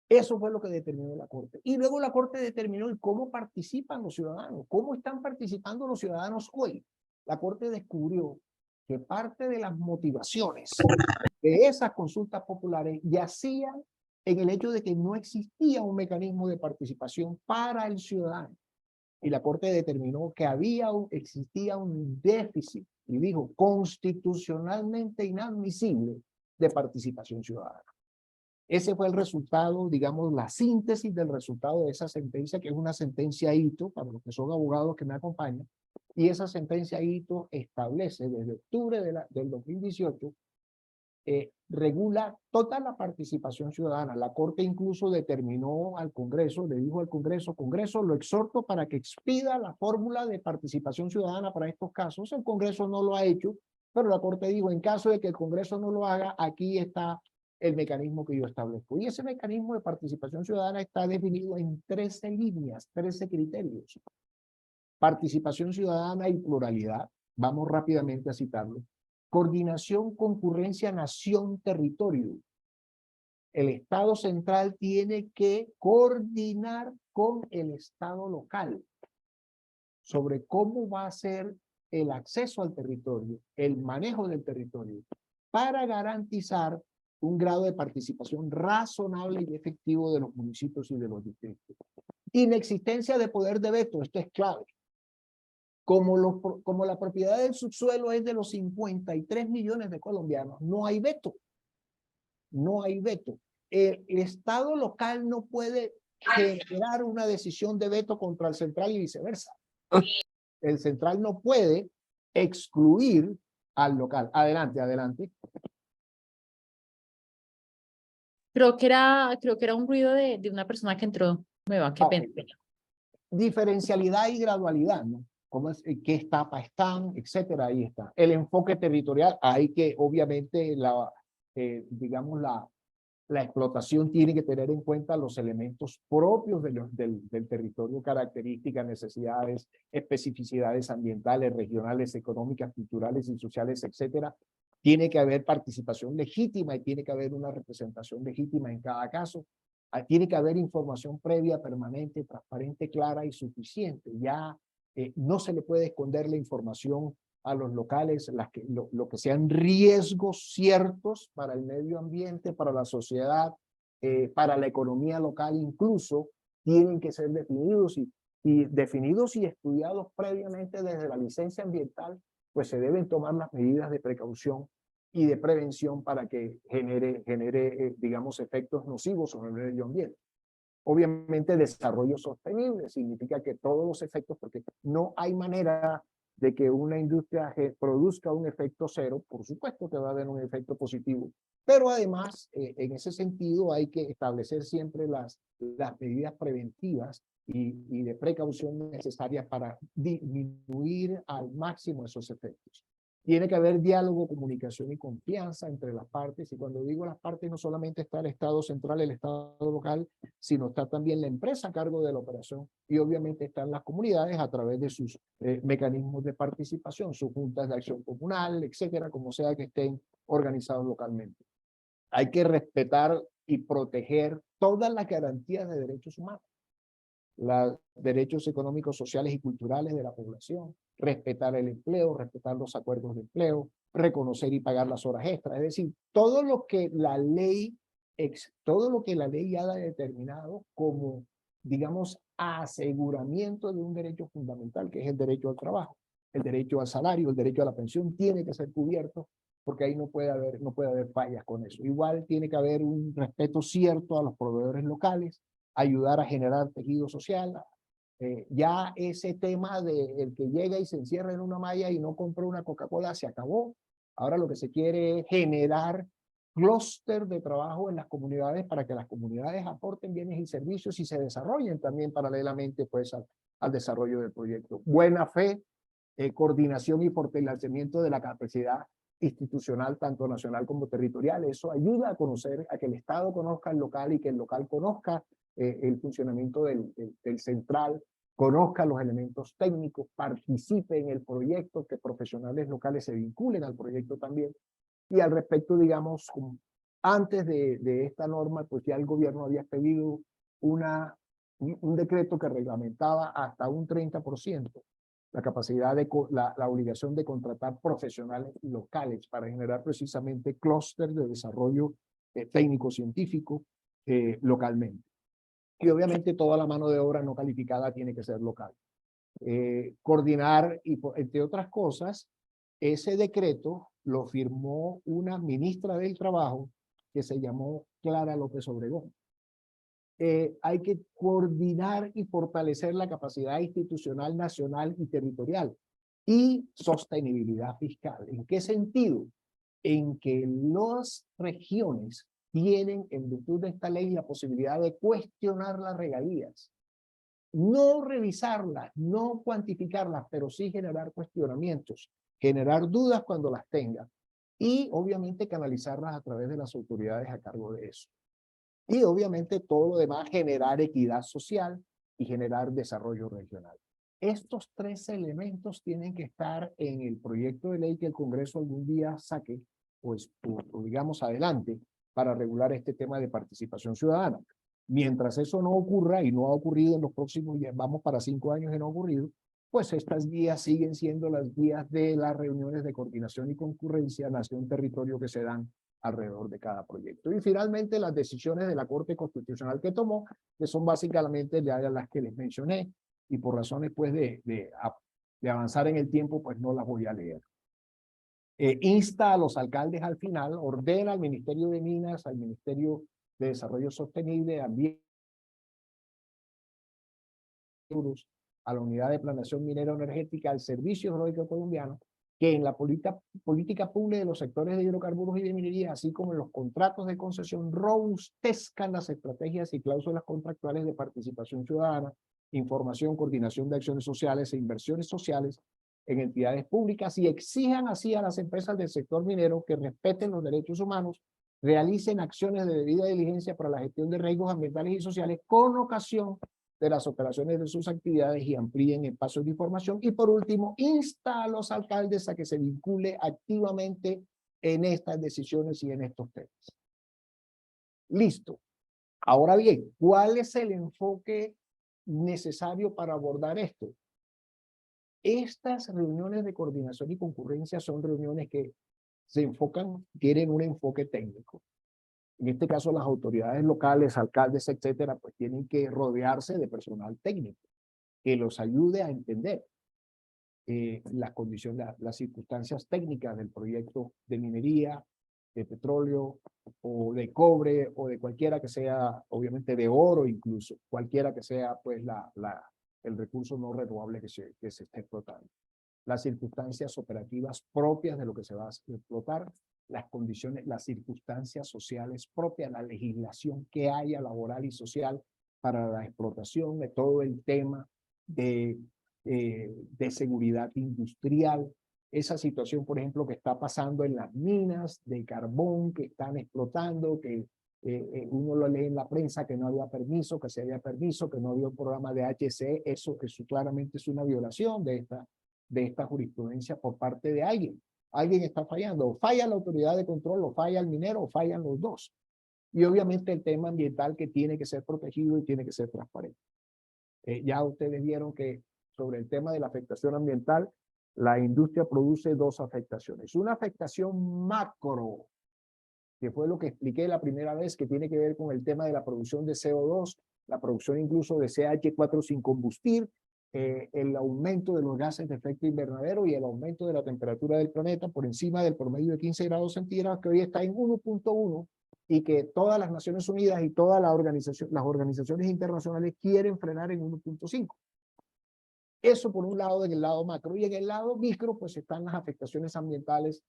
Eso fue lo que determinó la Corte. Y luego la Corte determinó el cómo participan los ciudadanos, cómo están participando los ciudadanos hoy. La Corte descubrió que parte de las motivaciones de esas consultas populares yacían en el hecho de que no existía un mecanismo de participación para el ciudadano. Y la Corte determinó que existía un déficit, y dijo, constitucionalmente inadmisible de participación ciudadana. Ese fue el resultado, digamos, la síntesis del resultado de esa sentencia, que es una sentencia hito, para los que son abogados que me acompañan, y esa sentencia hito establece desde octubre del 2018, regula toda la participación ciudadana. La Corte incluso determinó al Congreso, le dijo al Congreso, lo exhorto para que expida la fórmula de participación ciudadana para estos casos. El Congreso no lo ha hecho, pero la Corte dijo, en caso de que el Congreso no lo haga, aquí está el mecanismo que yo establezco. Y ese mecanismo de participación ciudadana está definido en 13 líneas, 13 criterios. Participación ciudadana y pluralidad. Vamos rápidamente a citarlo. Coordinación, concurrencia, nación, territorio. El Estado central tiene que coordinar con el Estado local sobre cómo va a ser el acceso al territorio, el manejo del territorio, para garantizar un grado de participación razonable y efectivo de los municipios y de los distritos. Inexistencia de poder de veto, esto es clave. Como la propiedad del subsuelo es de los 53 millones de colombianos, no hay veto. No hay veto. El Estado local no puede generar una decisión de veto contra el central y viceversa. El central no puede excluir al local. Adelante, adelante. Creo que era un ruido de una persona que entró nueva, qué pena. Diferencialidad y gradualidad, ¿no? ¿Cómo es, qué etapa están, etcétera? Ahí está. El enfoque territorial, hay que, obviamente, digamos, la explotación tiene que tener en cuenta los elementos propios del territorio, características, necesidades, especificidades ambientales, regionales, económicas, culturales y sociales, etcétera. Tiene que haber participación legítima y tiene que haber una representación legítima en cada caso. Tiene que haber información previa, permanente, transparente, clara y suficiente. Ya no se le puede esconder la información a los locales, lo que sean riesgos ciertos para el medio ambiente, para la sociedad, para la economía local incluso, tienen que ser definidos y estudiados previamente desde la licencia ambiental, pues se deben tomar las medidas de precaución y de prevención para que genere digamos, efectos nocivos sobre el medio ambiente. Obviamente, desarrollo sostenible significa que todos los efectos, porque no hay manera de que una industria produzca un efecto cero, por supuesto que va a haber un efecto positivo, pero además, en ese sentido, hay que establecer siempre las medidas preventivas y de precaución necesarias para disminuir al máximo esos efectos. Tiene que haber diálogo, comunicación y confianza entre las partes, y cuando digo las partes no solamente está el Estado central, el Estado local, sino está también la empresa a cargo de la operación, y obviamente están las comunidades a través de sus mecanismos de participación, sus juntas de acción comunal, etcétera, como sea que estén organizados localmente. Hay que respetar y proteger todas las garantías de derechos humanos, los derechos económicos, sociales y culturales de la población, respetar el empleo, respetar los acuerdos de empleo, reconocer y pagar las horas extras, es decir, todo lo que la ley ya ha determinado como, digamos, aseguramiento de un derecho fundamental, que es el derecho al trabajo, el derecho al salario, el derecho a la pensión, tiene que ser cubierto, porque ahí no puede haber fallas con eso. Igual tiene que haber un respeto cierto a los proveedores locales, ayudar a generar tejido social. Ya ese tema de el que llega y se encierra en una malla y no compra una Coca-Cola se acabó. Ahora lo que se quiere es generar clúster de trabajo en las comunidades para que las comunidades aporten bienes y servicios y se desarrollen también paralelamente pues al desarrollo del proyecto. Buena fe, coordinación y fortalecimiento de la capacidad institucional, tanto nacional como territorial. Eso ayuda a conocer, a que el Estado conozca el local y que el local conozca el funcionamiento del central, conozca los elementos técnicos, participe en el proyecto, que profesionales locales se vinculen al proyecto también. Y al respecto, digamos, antes de esta norma, pues ya el gobierno había pedido un decreto que reglamentaba hasta un 30% la capacidad la obligación de contratar profesionales locales para generar precisamente clústeres de desarrollo técnico-científico localmente. Y obviamente toda la mano de obra no calificada tiene que ser local. Coordinar y, entre otras cosas, ese decreto lo firmó una ministra del Trabajo que se llamó Clara López Obregón. Hay que coordinar y fortalecer la capacidad institucional nacional y territorial y sostenibilidad fiscal. ¿En qué sentido? En que las regiones tienen, en virtud de esta ley, la posibilidad de cuestionar las regalías. No revisarlas, no cuantificarlas, pero sí generar cuestionamientos, generar dudas cuando las tengan y obviamente canalizarlas a través de las autoridades a cargo de eso. Y obviamente todo lo demás, generar equidad social y generar desarrollo regional. Estos tres elementos tienen que estar en el proyecto de ley que el Congreso algún día saque, pues, o digamos adelante, para regular este tema de participación ciudadana. Mientras eso no ocurra, y no ha ocurrido en los próximos, ya vamos para 5 años y no ha ocurrido, pues estas guías siguen siendo las guías de las reuniones de coordinación y concurrencia nación-territorio que se dan alrededor de cada proyecto. Y finalmente las decisiones de la Corte Constitucional que tomó, que son básicamente las que les mencioné, y por razones pues de avanzar en el tiempo, pues no las voy a leer. Insta a los alcaldes al final, ordena al Ministerio de Minas, al Ministerio de Desarrollo Sostenible, Ambiente, a la Unidad de Planeación Minera Energética, al Servicio Geológico Colombiano, que en la política pública de los sectores de hidrocarburos y de minería, así como en los contratos de concesión, robustezcan las estrategias y cláusulas contractuales de participación ciudadana, información, coordinación de acciones sociales e inversiones sociales en entidades públicas y exijan así a las empresas del sector minero que respeten los derechos humanos, realicen acciones de debida diligencia para la gestión de riesgos ambientales y sociales con ocasión de las operaciones de sus actividades y amplíen espacios de información. Y por último, insta a los alcaldes a que se vincule activamente en estas decisiones y en estos temas. Listo. Ahora bien, ¿cuál es el enfoque necesario para abordar esto? Estas reuniones de coordinación y concurrencia son reuniones que se enfocan, tienen un enfoque técnico. En este caso, las autoridades locales, alcaldes, etcétera, pues tienen que rodearse de personal técnico que los ayude a entender las condiciones, las circunstancias técnicas del proyecto de minería, de petróleo o de cobre o de cualquiera que sea, obviamente de oro incluso, cualquiera que sea pues el recurso no renovable que se esté explotando. Las circunstancias operativas propias de lo que se va a explotar, las condiciones, las circunstancias sociales propias, la legislación que haya laboral y social para la explotación de todo el tema de seguridad industrial, esa situación, por ejemplo, que está pasando en las minas de carbón que están explotando, que uno lo lee en la prensa que no había permiso, que se había permiso, que no había un programa de HCE, eso claramente es una violación de esta jurisprudencia por parte de alguien. Alguien está fallando, o falla la autoridad de control, o falla el minero, o fallan los dos. Y obviamente el tema ambiental que tiene que ser protegido y tiene que ser transparente. Ya ustedes vieron que sobre el tema de la afectación ambiental, la industria produce dos afectaciones. Una afectación macro, que fue lo que expliqué la primera vez, que tiene que ver con el tema de la producción de CO2, la producción incluso de CH4 sin combustible, el aumento de los gases de efecto invernadero y el aumento de la temperatura del planeta por encima del promedio de 15 grados centígrados, que hoy está en 1.1, y que todas las Naciones Unidas y todas las organizaciones internacionales quieren frenar en 1.5. Eso por un lado, en el lado macro, y en el lado micro, pues están las afectaciones ambientales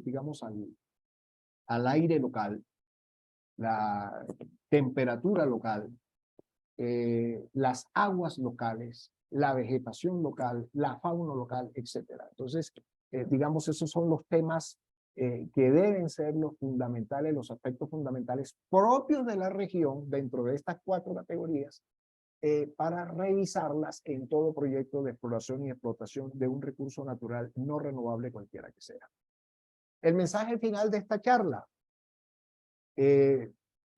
digamos, al aire local, la temperatura local, las aguas locales, la vegetación local, la fauna local, etcétera. Entonces, digamos, esos son los temas que deben ser los fundamentales, los aspectos fundamentales propios de la región dentro de estas 4 categorías para revisarlas en todo proyecto de exploración y explotación de un recurso natural no renovable cualquiera que sea. El mensaje final de esta charla.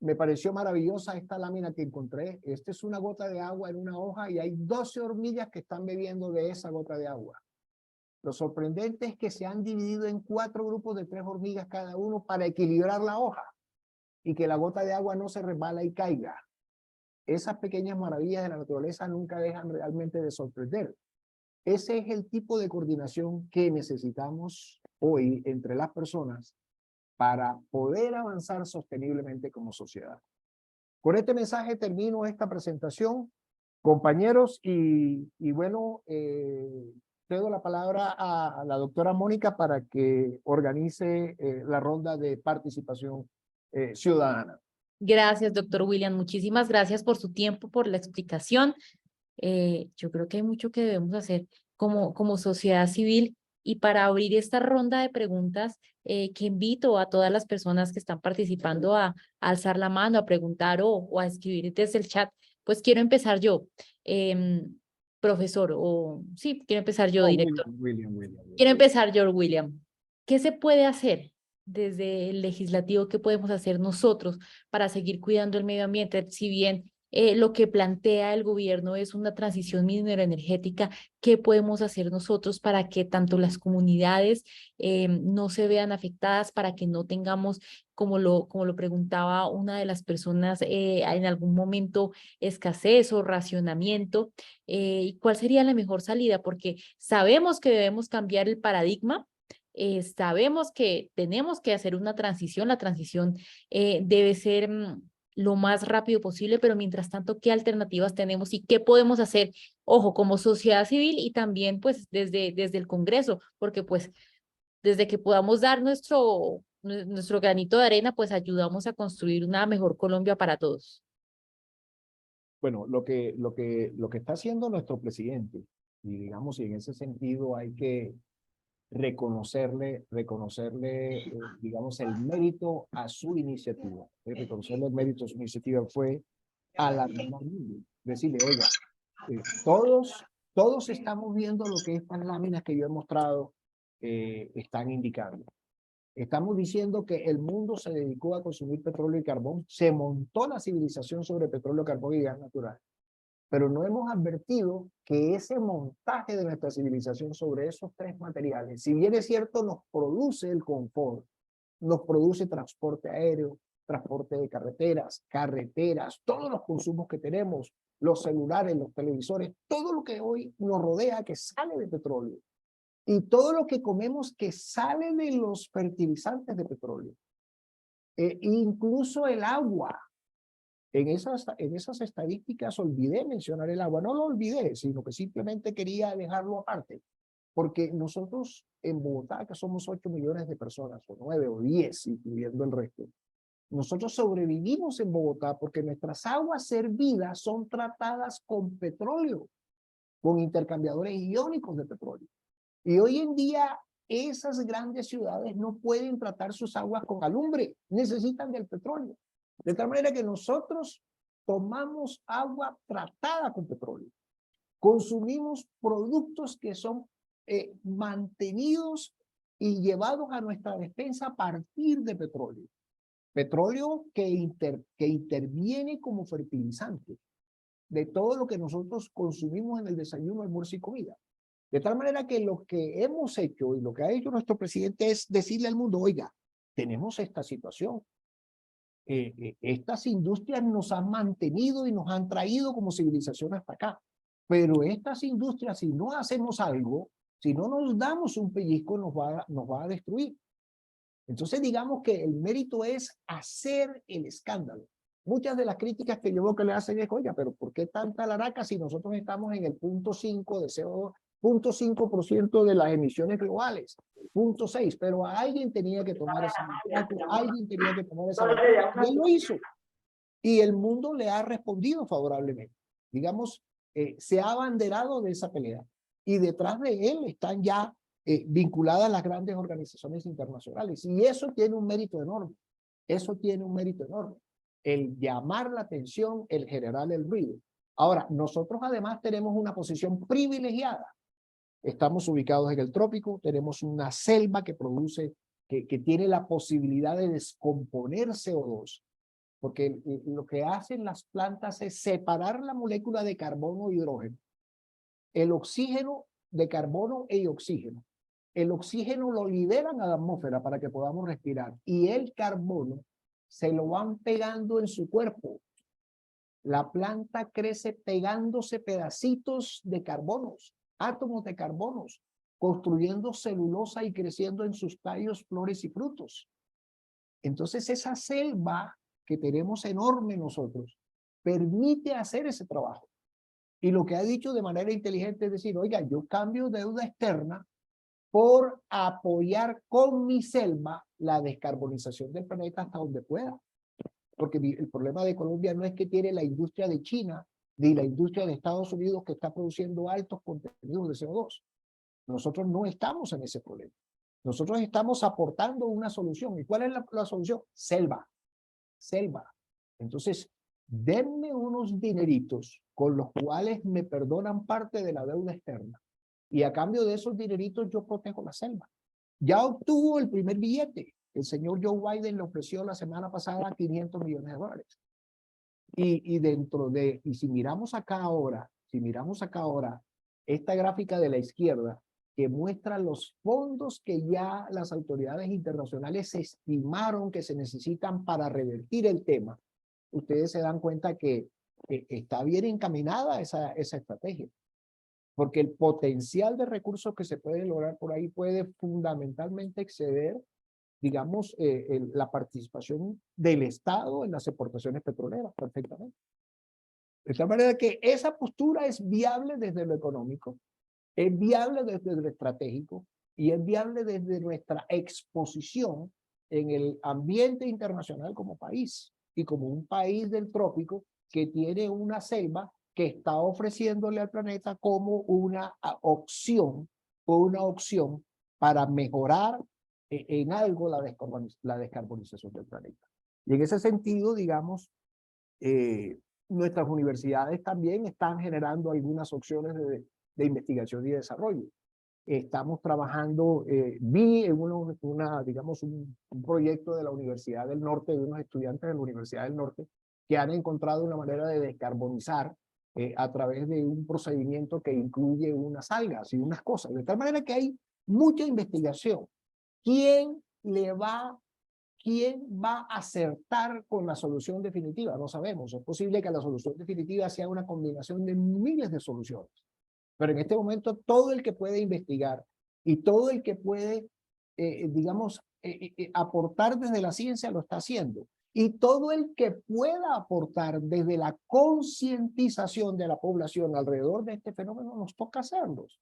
Me pareció maravillosa esta lámina que encontré. Esta es una gota de agua en una hoja y hay 12 hormigas que están bebiendo de esa gota de agua. Lo sorprendente es que se han dividido en 4 grupos de 3 hormigas cada uno para equilibrar la hoja y que la gota de agua no se resbala y caiga. Esas pequeñas maravillas de la naturaleza nunca dejan realmente de sorprender. Ese es el tipo de coordinación que necesitamos hoy entre las personas para poder avanzar sosteniblemente como sociedad. Con este mensaje termino esta presentación, compañeros, y bueno, cedo la palabra a la doctora Mónica para que organice la ronda de participación ciudadana. Gracias, doctor William. Muchísimas gracias por su tiempo, por la explicación. Yo creo que hay mucho que debemos hacer como sociedad civil. Y para abrir esta ronda de preguntas, que invito a todas las personas que están participando a alzar la mano, a preguntar o a escribir desde el chat, pues quiero empezar yo, profesor, o sí, quiero empezar yo, director. William. Quiero empezar, George William. ¿Qué se puede hacer desde el legislativo? ¿Qué podemos hacer nosotros para seguir cuidando el medio ambiente? Si bien lo que plantea el gobierno es una transición minero-energética, ¿qué podemos hacer nosotros para que tanto las comunidades no se vean afectadas, para que no tengamos, como lo preguntaba una de las personas, en algún momento escasez o racionamiento? ¿Y cuál sería la mejor salida? Porque sabemos que debemos cambiar el paradigma. Sabemos que tenemos que hacer una transición, la transición debe ser lo más rápido posible, pero mientras tanto, ¿qué alternativas tenemos y qué podemos hacer? Ojo, como sociedad civil y también pues desde el Congreso, porque pues desde que podamos dar nuestro granito de arena, pues ayudamos a construir una mejor Colombia para todos. Bueno, lo que está haciendo nuestro presidente, y digamos, y en ese sentido hay que reconocerle, digamos, el mérito a su iniciativa. Reconocerle el mérito a su iniciativa fue alarmar al mundo. Decirle, oiga, todos estamos viendo lo que estas láminas que yo he mostrado están indicando. Estamos diciendo que el mundo se dedicó a consumir petróleo y carbón, se montó la civilización sobre petróleo, carbón y gas natural, pero no hemos advertido que ese montaje de nuestra civilización sobre esos 3 materiales, si bien es cierto, nos produce el confort, nos produce transporte aéreo, transporte de carreteras, todos los consumos que tenemos, los celulares, los televisores, todo lo que hoy nos rodea que sale de petróleo. Y todo lo que comemos que sale de los fertilizantes de petróleo. Incluso el agua. En esas estadísticas olvidé mencionar el agua. No lo olvidé, sino que simplemente quería dejarlo aparte. Porque nosotros en Bogotá, que somos 8 millones de personas, o 9 o 10, incluyendo el resto, nosotros sobrevivimos en Bogotá porque nuestras aguas servidas son tratadas con petróleo, con intercambiadores iónicos de petróleo. Y hoy en día esas grandes ciudades no pueden tratar sus aguas con alumbre, necesitan del petróleo. De tal manera que nosotros tomamos agua tratada con petróleo. Consumimos productos que son mantenidos y llevados a nuestra despensa a partir de petróleo. Petróleo que interviene como fertilizante de todo lo que nosotros consumimos en el desayuno, almuerzo y comida. De tal manera que lo que hemos hecho y lo que ha hecho nuestro presidente es decirle al mundo, oiga, tenemos esta situación. Estas industrias nos han mantenido y nos han traído como civilización hasta acá. Pero estas industrias, si no hacemos algo, si no nos damos un pellizco, nos va a destruir. Entonces digamos que el mérito es hacer el escándalo. Muchas de las críticas que yo veo que le hacen es, oiga, pero ¿por qué tanta laraca si nosotros estamos en el punto 5 de CO2? 0.5% de las emisiones globales, 0.6%, pero alguien tenía que tomar esa alguien tenía que tomar esa y él lo hizo. Y el mundo le ha respondido favorablemente. Digamos, se ha abanderado de esa pelea. Y detrás de él están ya vinculadas las grandes organizaciones internacionales. Y eso tiene un mérito enorme. Eso tiene un mérito enorme. El llamar la atención, el generar el ruido. Ahora, nosotros además tenemos una posición privilegiada. Estamos ubicados en el trópico, tenemos una selva que produce, que tiene la posibilidad de descomponer CO2, porque lo que hacen las plantas es separar la molécula de carbono e hidrógeno, el oxígeno de carbono y oxígeno. El oxígeno lo liberan a la atmósfera para que podamos respirar y el carbono se lo van pegando en su cuerpo. La planta crece pegándose pedacitos de carbonos, átomos de carbonos, construyendo celulosa y creciendo en sus tallos, flores y frutos. Entonces esa selva que tenemos enorme nosotros permite hacer ese trabajo. Y lo que ha dicho de manera inteligente es decir, oiga, yo cambio deuda externa por apoyar con mi selva la descarbonización del planeta hasta donde pueda. Porque el problema de Colombia no es que tiene la industria de China ni la industria de Estados Unidos que está produciendo altos contenidos de CO2. Nosotros no estamos en ese problema. Nosotros estamos aportando una solución. ¿Y cuál es la solución? Selva. Selva. Entonces, denme unos dineritos con los cuales me perdonan parte de la deuda externa. Y a cambio de esos dineritos yo protejo la selva. Ya obtuvo el primer billete. El señor Joe Biden le ofreció la semana pasada $500 millones. Y dentro de, y si miramos acá ahora, esta gráfica de la izquierda que muestra los fondos que ya las autoridades internacionales estimaron que se necesitan para revertir el tema, ustedes se dan cuenta que está bien encaminada esa estrategia. Porque el potencial de recursos que se puede lograr por ahí puede fundamentalmente exceder, digamos, la participación del Estado en las exportaciones petroleras, perfectamente. De tal manera que esa postura es viable desde lo económico, es viable desde lo estratégico y es viable desde nuestra exposición en el ambiente internacional como país y como un país del trópico que tiene una selva que está ofreciéndole al planeta como una opción para mejorar en algo la descarbonización del planeta. Y en ese sentido, digamos, nuestras universidades también están generando algunas opciones de investigación y desarrollo. Estamos trabajando, vi en digamos, un proyecto de la Universidad del Norte, de unos estudiantes de la Universidad del Norte, que han encontrado una manera de descarbonizar a través de un procedimiento que incluye unas algas y unas cosas. De tal manera que hay mucha investigación. ¿Quién va a acertar con la solución definitiva? No sabemos. Es posible que la solución definitiva sea una combinación de miles de soluciones. Pero en este momento todo el que puede investigar y todo el que puede, digamos, aportar desde la ciencia lo está haciendo. Y todo el que pueda aportar desde la concientización de la población alrededor de este fenómeno nos toca hacerlos.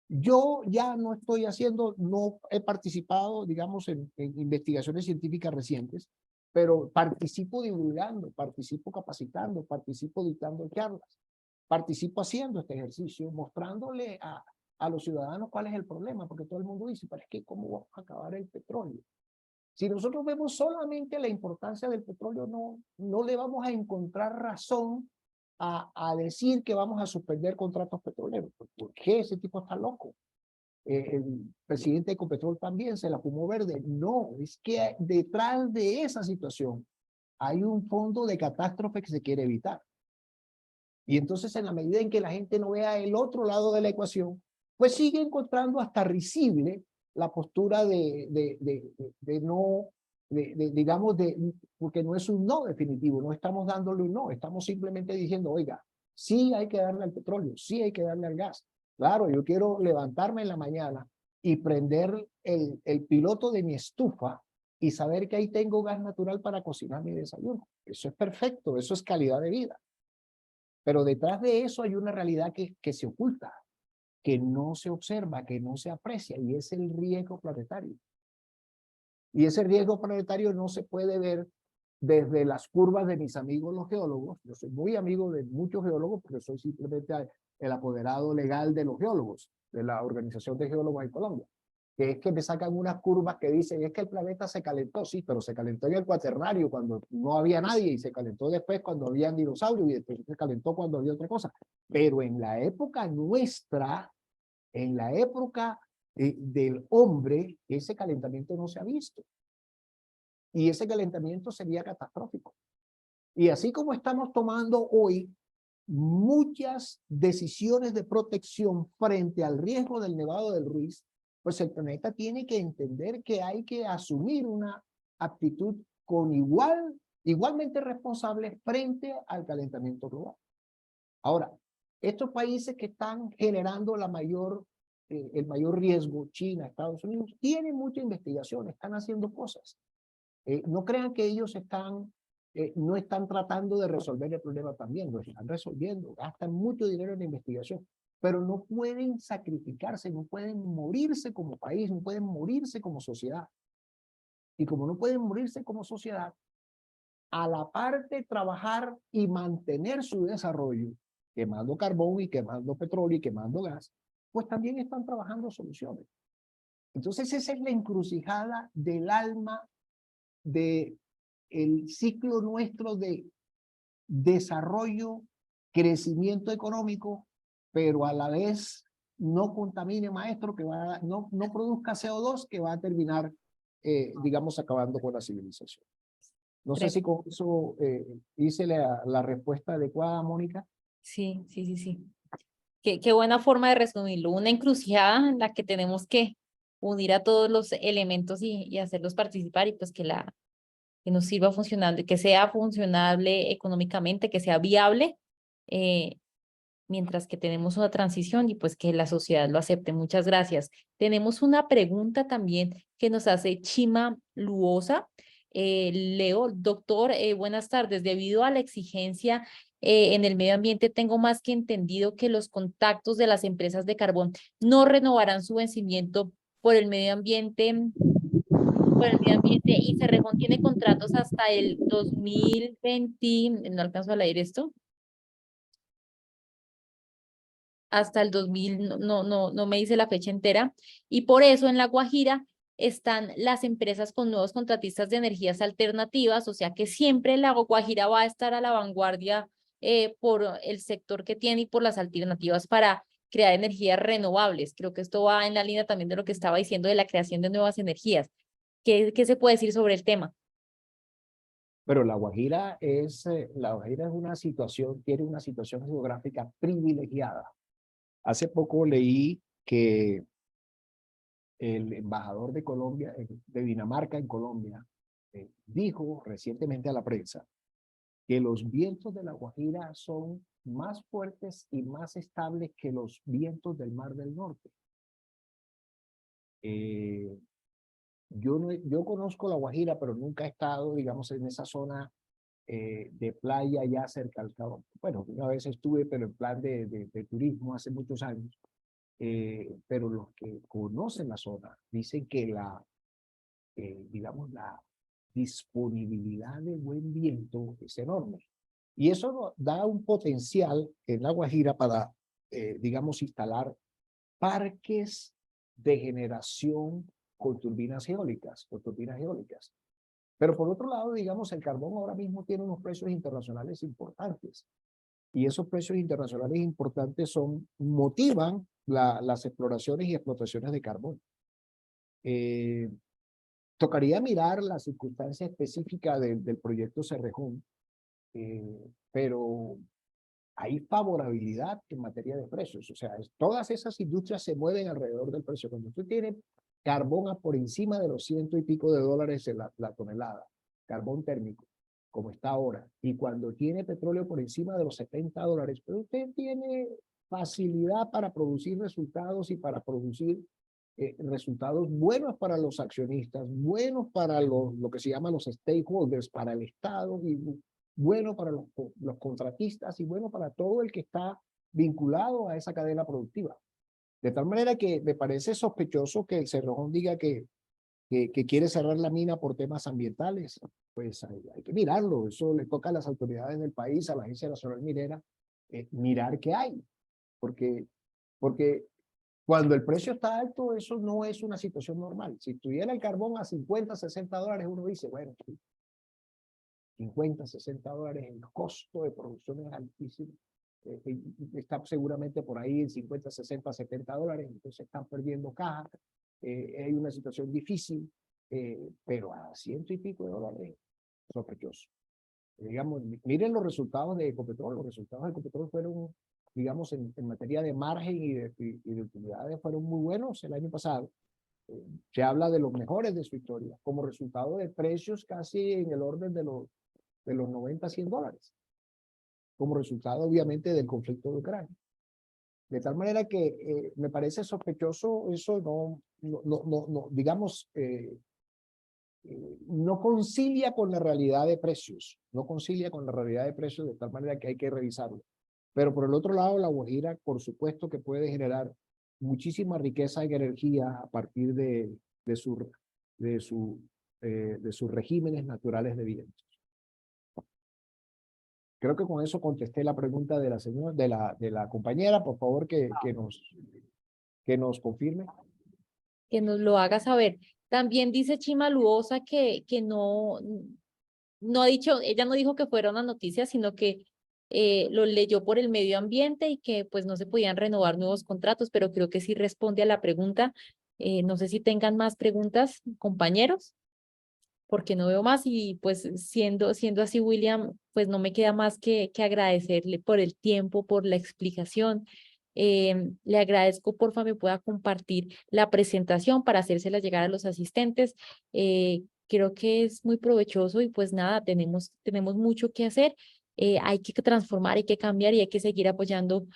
Yo ya no estoy haciendo, no he participado, digamos, en investigaciones científicas recientes, pero participo divulgando, participo capacitando, participo dictando charlas, participo haciendo este ejercicio, mostrándole a los ciudadanos cuál es el problema, porque todo el mundo dice, pero es que ¿cómo vamos a acabar el petróleo? Si nosotros vemos solamente la importancia del petróleo, no le vamos a encontrar razón a decir que vamos a suspender contratos petroleros. ¿Por qué ese tipo está loco? El presidente de Ecopetrol también se la fumó verde. No, es que detrás de esa situación hay un fondo de catástrofe que se quiere evitar. Y entonces en la medida en que la gente no vea el otro lado de la ecuación, pues sigue encontrando hasta risible la postura digamos, porque no es un no definitivo, no estamos dándole un no, estamos simplemente diciendo, oiga, sí hay que darle al petróleo, sí hay que darle al gas. Claro, yo quiero levantarme en la mañana y prender el piloto de mi estufa y saber que ahí tengo gas natural para cocinar mi desayuno. Eso es perfecto, eso es calidad de vida. Pero detrás de eso hay una realidad que se oculta. que no se observa, que no se aprecia, y es el riesgo planetario. Y ese riesgo planetario no se puede ver desde las curvas de mis amigos los geólogos. Yo soy muy amigo de muchos geólogos porque soy simplemente el apoderado legal de los geólogos, de la Organización de Geólogos en Colombia, que es que me sacan unas curvas que dicen, es que el planeta se calentó, sí, pero se calentó en el Cuaternario cuando no había nadie, y se calentó después cuando había dinosaurios, y después se calentó cuando había otra cosa. Pero en la época nuestra, en la época del hombre, ese calentamiento no se ha visto. Y ese calentamiento sería catastrófico. Y así como estamos tomando hoy muchas decisiones de protección frente al riesgo del Nevado del Ruiz, pues el planeta tiene que entender que hay que asumir una actitud con igualmente responsable frente al calentamiento global. Ahora, estos países que están generando el mayor riesgo, China, Estados Unidos, tienen mucha investigación, están haciendo cosas. No crean que ellos no están tratando de resolver el problema también, lo están resolviendo, gastan mucho dinero en investigación, pero no pueden sacrificarse, no pueden morirse como país, no pueden morirse como sociedad. Y como no pueden morirse como sociedad, a la par de trabajar y mantener su desarrollo, quemando carbón y quemando petróleo y quemando gas, pues también están trabajando soluciones. Entonces esa es la encrucijada del alma de el ciclo nuestro de desarrollo, crecimiento económico, pero a la vez no contamine, maestro, no produzca CO2 que va a terminar, digamos, acabando con la civilización. No sé si con eso hice la respuesta adecuada, Mónica. Sí, sí, sí, sí. Qué buena forma de resumirlo. Una encrucijada en la que tenemos que unir a todos los elementos y hacerlos participar, y pues que nos sirva funcionando, que sea funcionable económicamente, que sea viable, mientras que tenemos una transición y pues que la sociedad lo acepte. Muchas gracias. Tenemos una pregunta también que nos hace Chima Luosa. Leo, doctor, buenas tardes. Debido a la exigencia en el medio ambiente, tengo más que entendido que los contactos de las empresas de carbón no renovarán su vencimiento por el medio ambiente y Cerrejón tiene contratos hasta el 2020, no alcanzo a leer esto, hasta el 2000, no me dice la fecha entera, y por eso en La Guajira están las empresas con nuevos contratistas de energías alternativas, o sea que siempre La Guajira va a estar a la vanguardia por el sector que tiene y por las alternativas para crear energías renovables. Creo que esto va en la línea también de lo que estaba diciendo de la creación de nuevas energías. ¿Qué se puede decir sobre el tema? Pero La Guajira es una situación, tiene una situación geográfica privilegiada. Hace poco leí que el embajador de Colombia, de Dinamarca en Colombia, dijo recientemente a la prensa que los vientos de La Guajira son más fuertes y más estables que los vientos del Mar del Norte. Yo conozco La Guajira, pero nunca he estado, digamos, en esa zona de playa ya cerca al Cabo. Bueno, una vez estuve, pero en plan de turismo hace muchos años. Pero los que conocen la zona dicen que digamos, la disponibilidad de buen viento es enorme. Y eso da un potencial en La Guajira para, digamos, instalar parques de generación con turbinas eólicas, Pero por otro lado, digamos, el carbón ahora mismo tiene unos precios internacionales importantes. Y esos precios internacionales importantes motivan las exploraciones y explotaciones de carbón. Tocaría mirar la circunstancia específica del proyecto Cerrejón, pero hay favorabilidad en materia de precios. O sea, todas esas industrias se mueven alrededor del precio. Cuando usted tiene carbón por encima de los $100 y pico en la tonelada, carbón térmico, como está ahora, y cuando tiene petróleo por encima de los $70, pero usted tiene facilidad para producir resultados y para producir resultados buenos para los accionistas, buenos para lo que se llama los stakeholders, para el Estado, y bueno para los contratistas, y bueno para todo el que está vinculado a esa cadena productiva. De tal manera que me parece sospechoso que el Cerrejón diga que quiere cerrar la mina por temas ambientales. Pues hay que mirarlo, eso le toca a las autoridades del país, a la Agencia Nacional Minera, mirar qué hay, porque cuando el precio está alto, eso no es una situación normal. Si estuviera el carbón a 50, 60 dólares, uno dice, bueno, 50, 60 dólares, el costo de producción es altísimo. Está seguramente por ahí en 50, 60, 70 dólares, entonces están perdiendo caja. Hay una situación difícil, pero a 100 y pico de dólares, sospechoso. Digamos, miren los resultados de Ecopetrol. Los resultados de Ecopetrol fueron, digamos, en materia de margen y de utilidades, fueron muy buenos el año pasado. Se habla de los mejores de su historia, como resultado de precios casi en el orden de los 90 a 100 dólares, como resultado obviamente del conflicto de Ucrania. De tal manera que me parece sospechoso eso, digamos, no concilia con la realidad de precios, no concilia con la realidad de precios, de tal manera que hay que revisarlo. Pero por el otro lado, La Guajira, por supuesto que puede generar muchísima riqueza en energía a partir de sus regímenes naturales de vientos. Creo que con eso contesté la pregunta de la señora, de la compañera. Por favor, que nos confirme. Que nos lo haga saber. También dice Chima Luosa que no ha dicho, ella no dijo que fuera una noticia, sino que lo leyó por el medio ambiente y que pues no se podían renovar nuevos contratos, pero creo que sí responde a la pregunta. No sé si tengan más preguntas, compañeros, porque no veo más y pues siendo así, William, pues no me queda más que agradecerle por el tiempo, por la explicación. Le agradezco, porfa, me pueda compartir la presentación para hacérsela llegar a los asistentes. Creo que es muy provechoso y pues nada, tenemos mucho que hacer. Hay que transformar, hay que cambiar y hay que seguir apoyando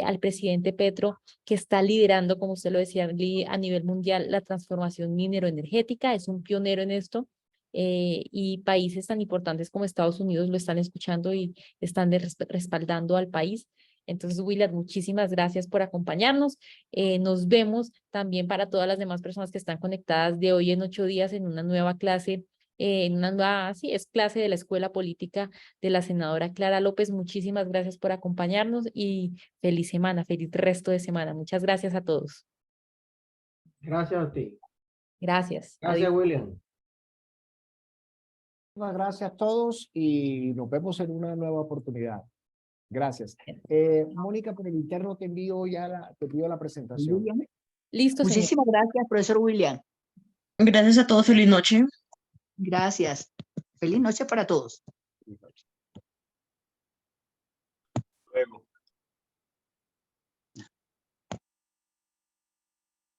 al presidente Petro, que está liderando, como usted lo decía, a nivel mundial la transformación mineroenergética. Es un pionero en esto. Y países tan importantes como Estados Unidos lo están escuchando y están respaldando al país. Entonces, William, muchísimas gracias por acompañarnos. Nos vemos también para todas las demás personas que están conectadas de hoy en 8 días en una nueva clase, sí, es clase de la Escuela Política de la senadora Clara López. Muchísimas gracias por acompañarnos y feliz semana, feliz resto de semana. Muchas gracias a todos. Gracias a ti. Gracias. Gracias, Adiós. William. Muchas gracias a todos y nos vemos en una nueva oportunidad. Gracias. Mónica, por el interno te envío la presentación. Listo, señor. Muchísimas gracias, profesor William. Gracias a todos, feliz noche. Gracias. Feliz noche para todos.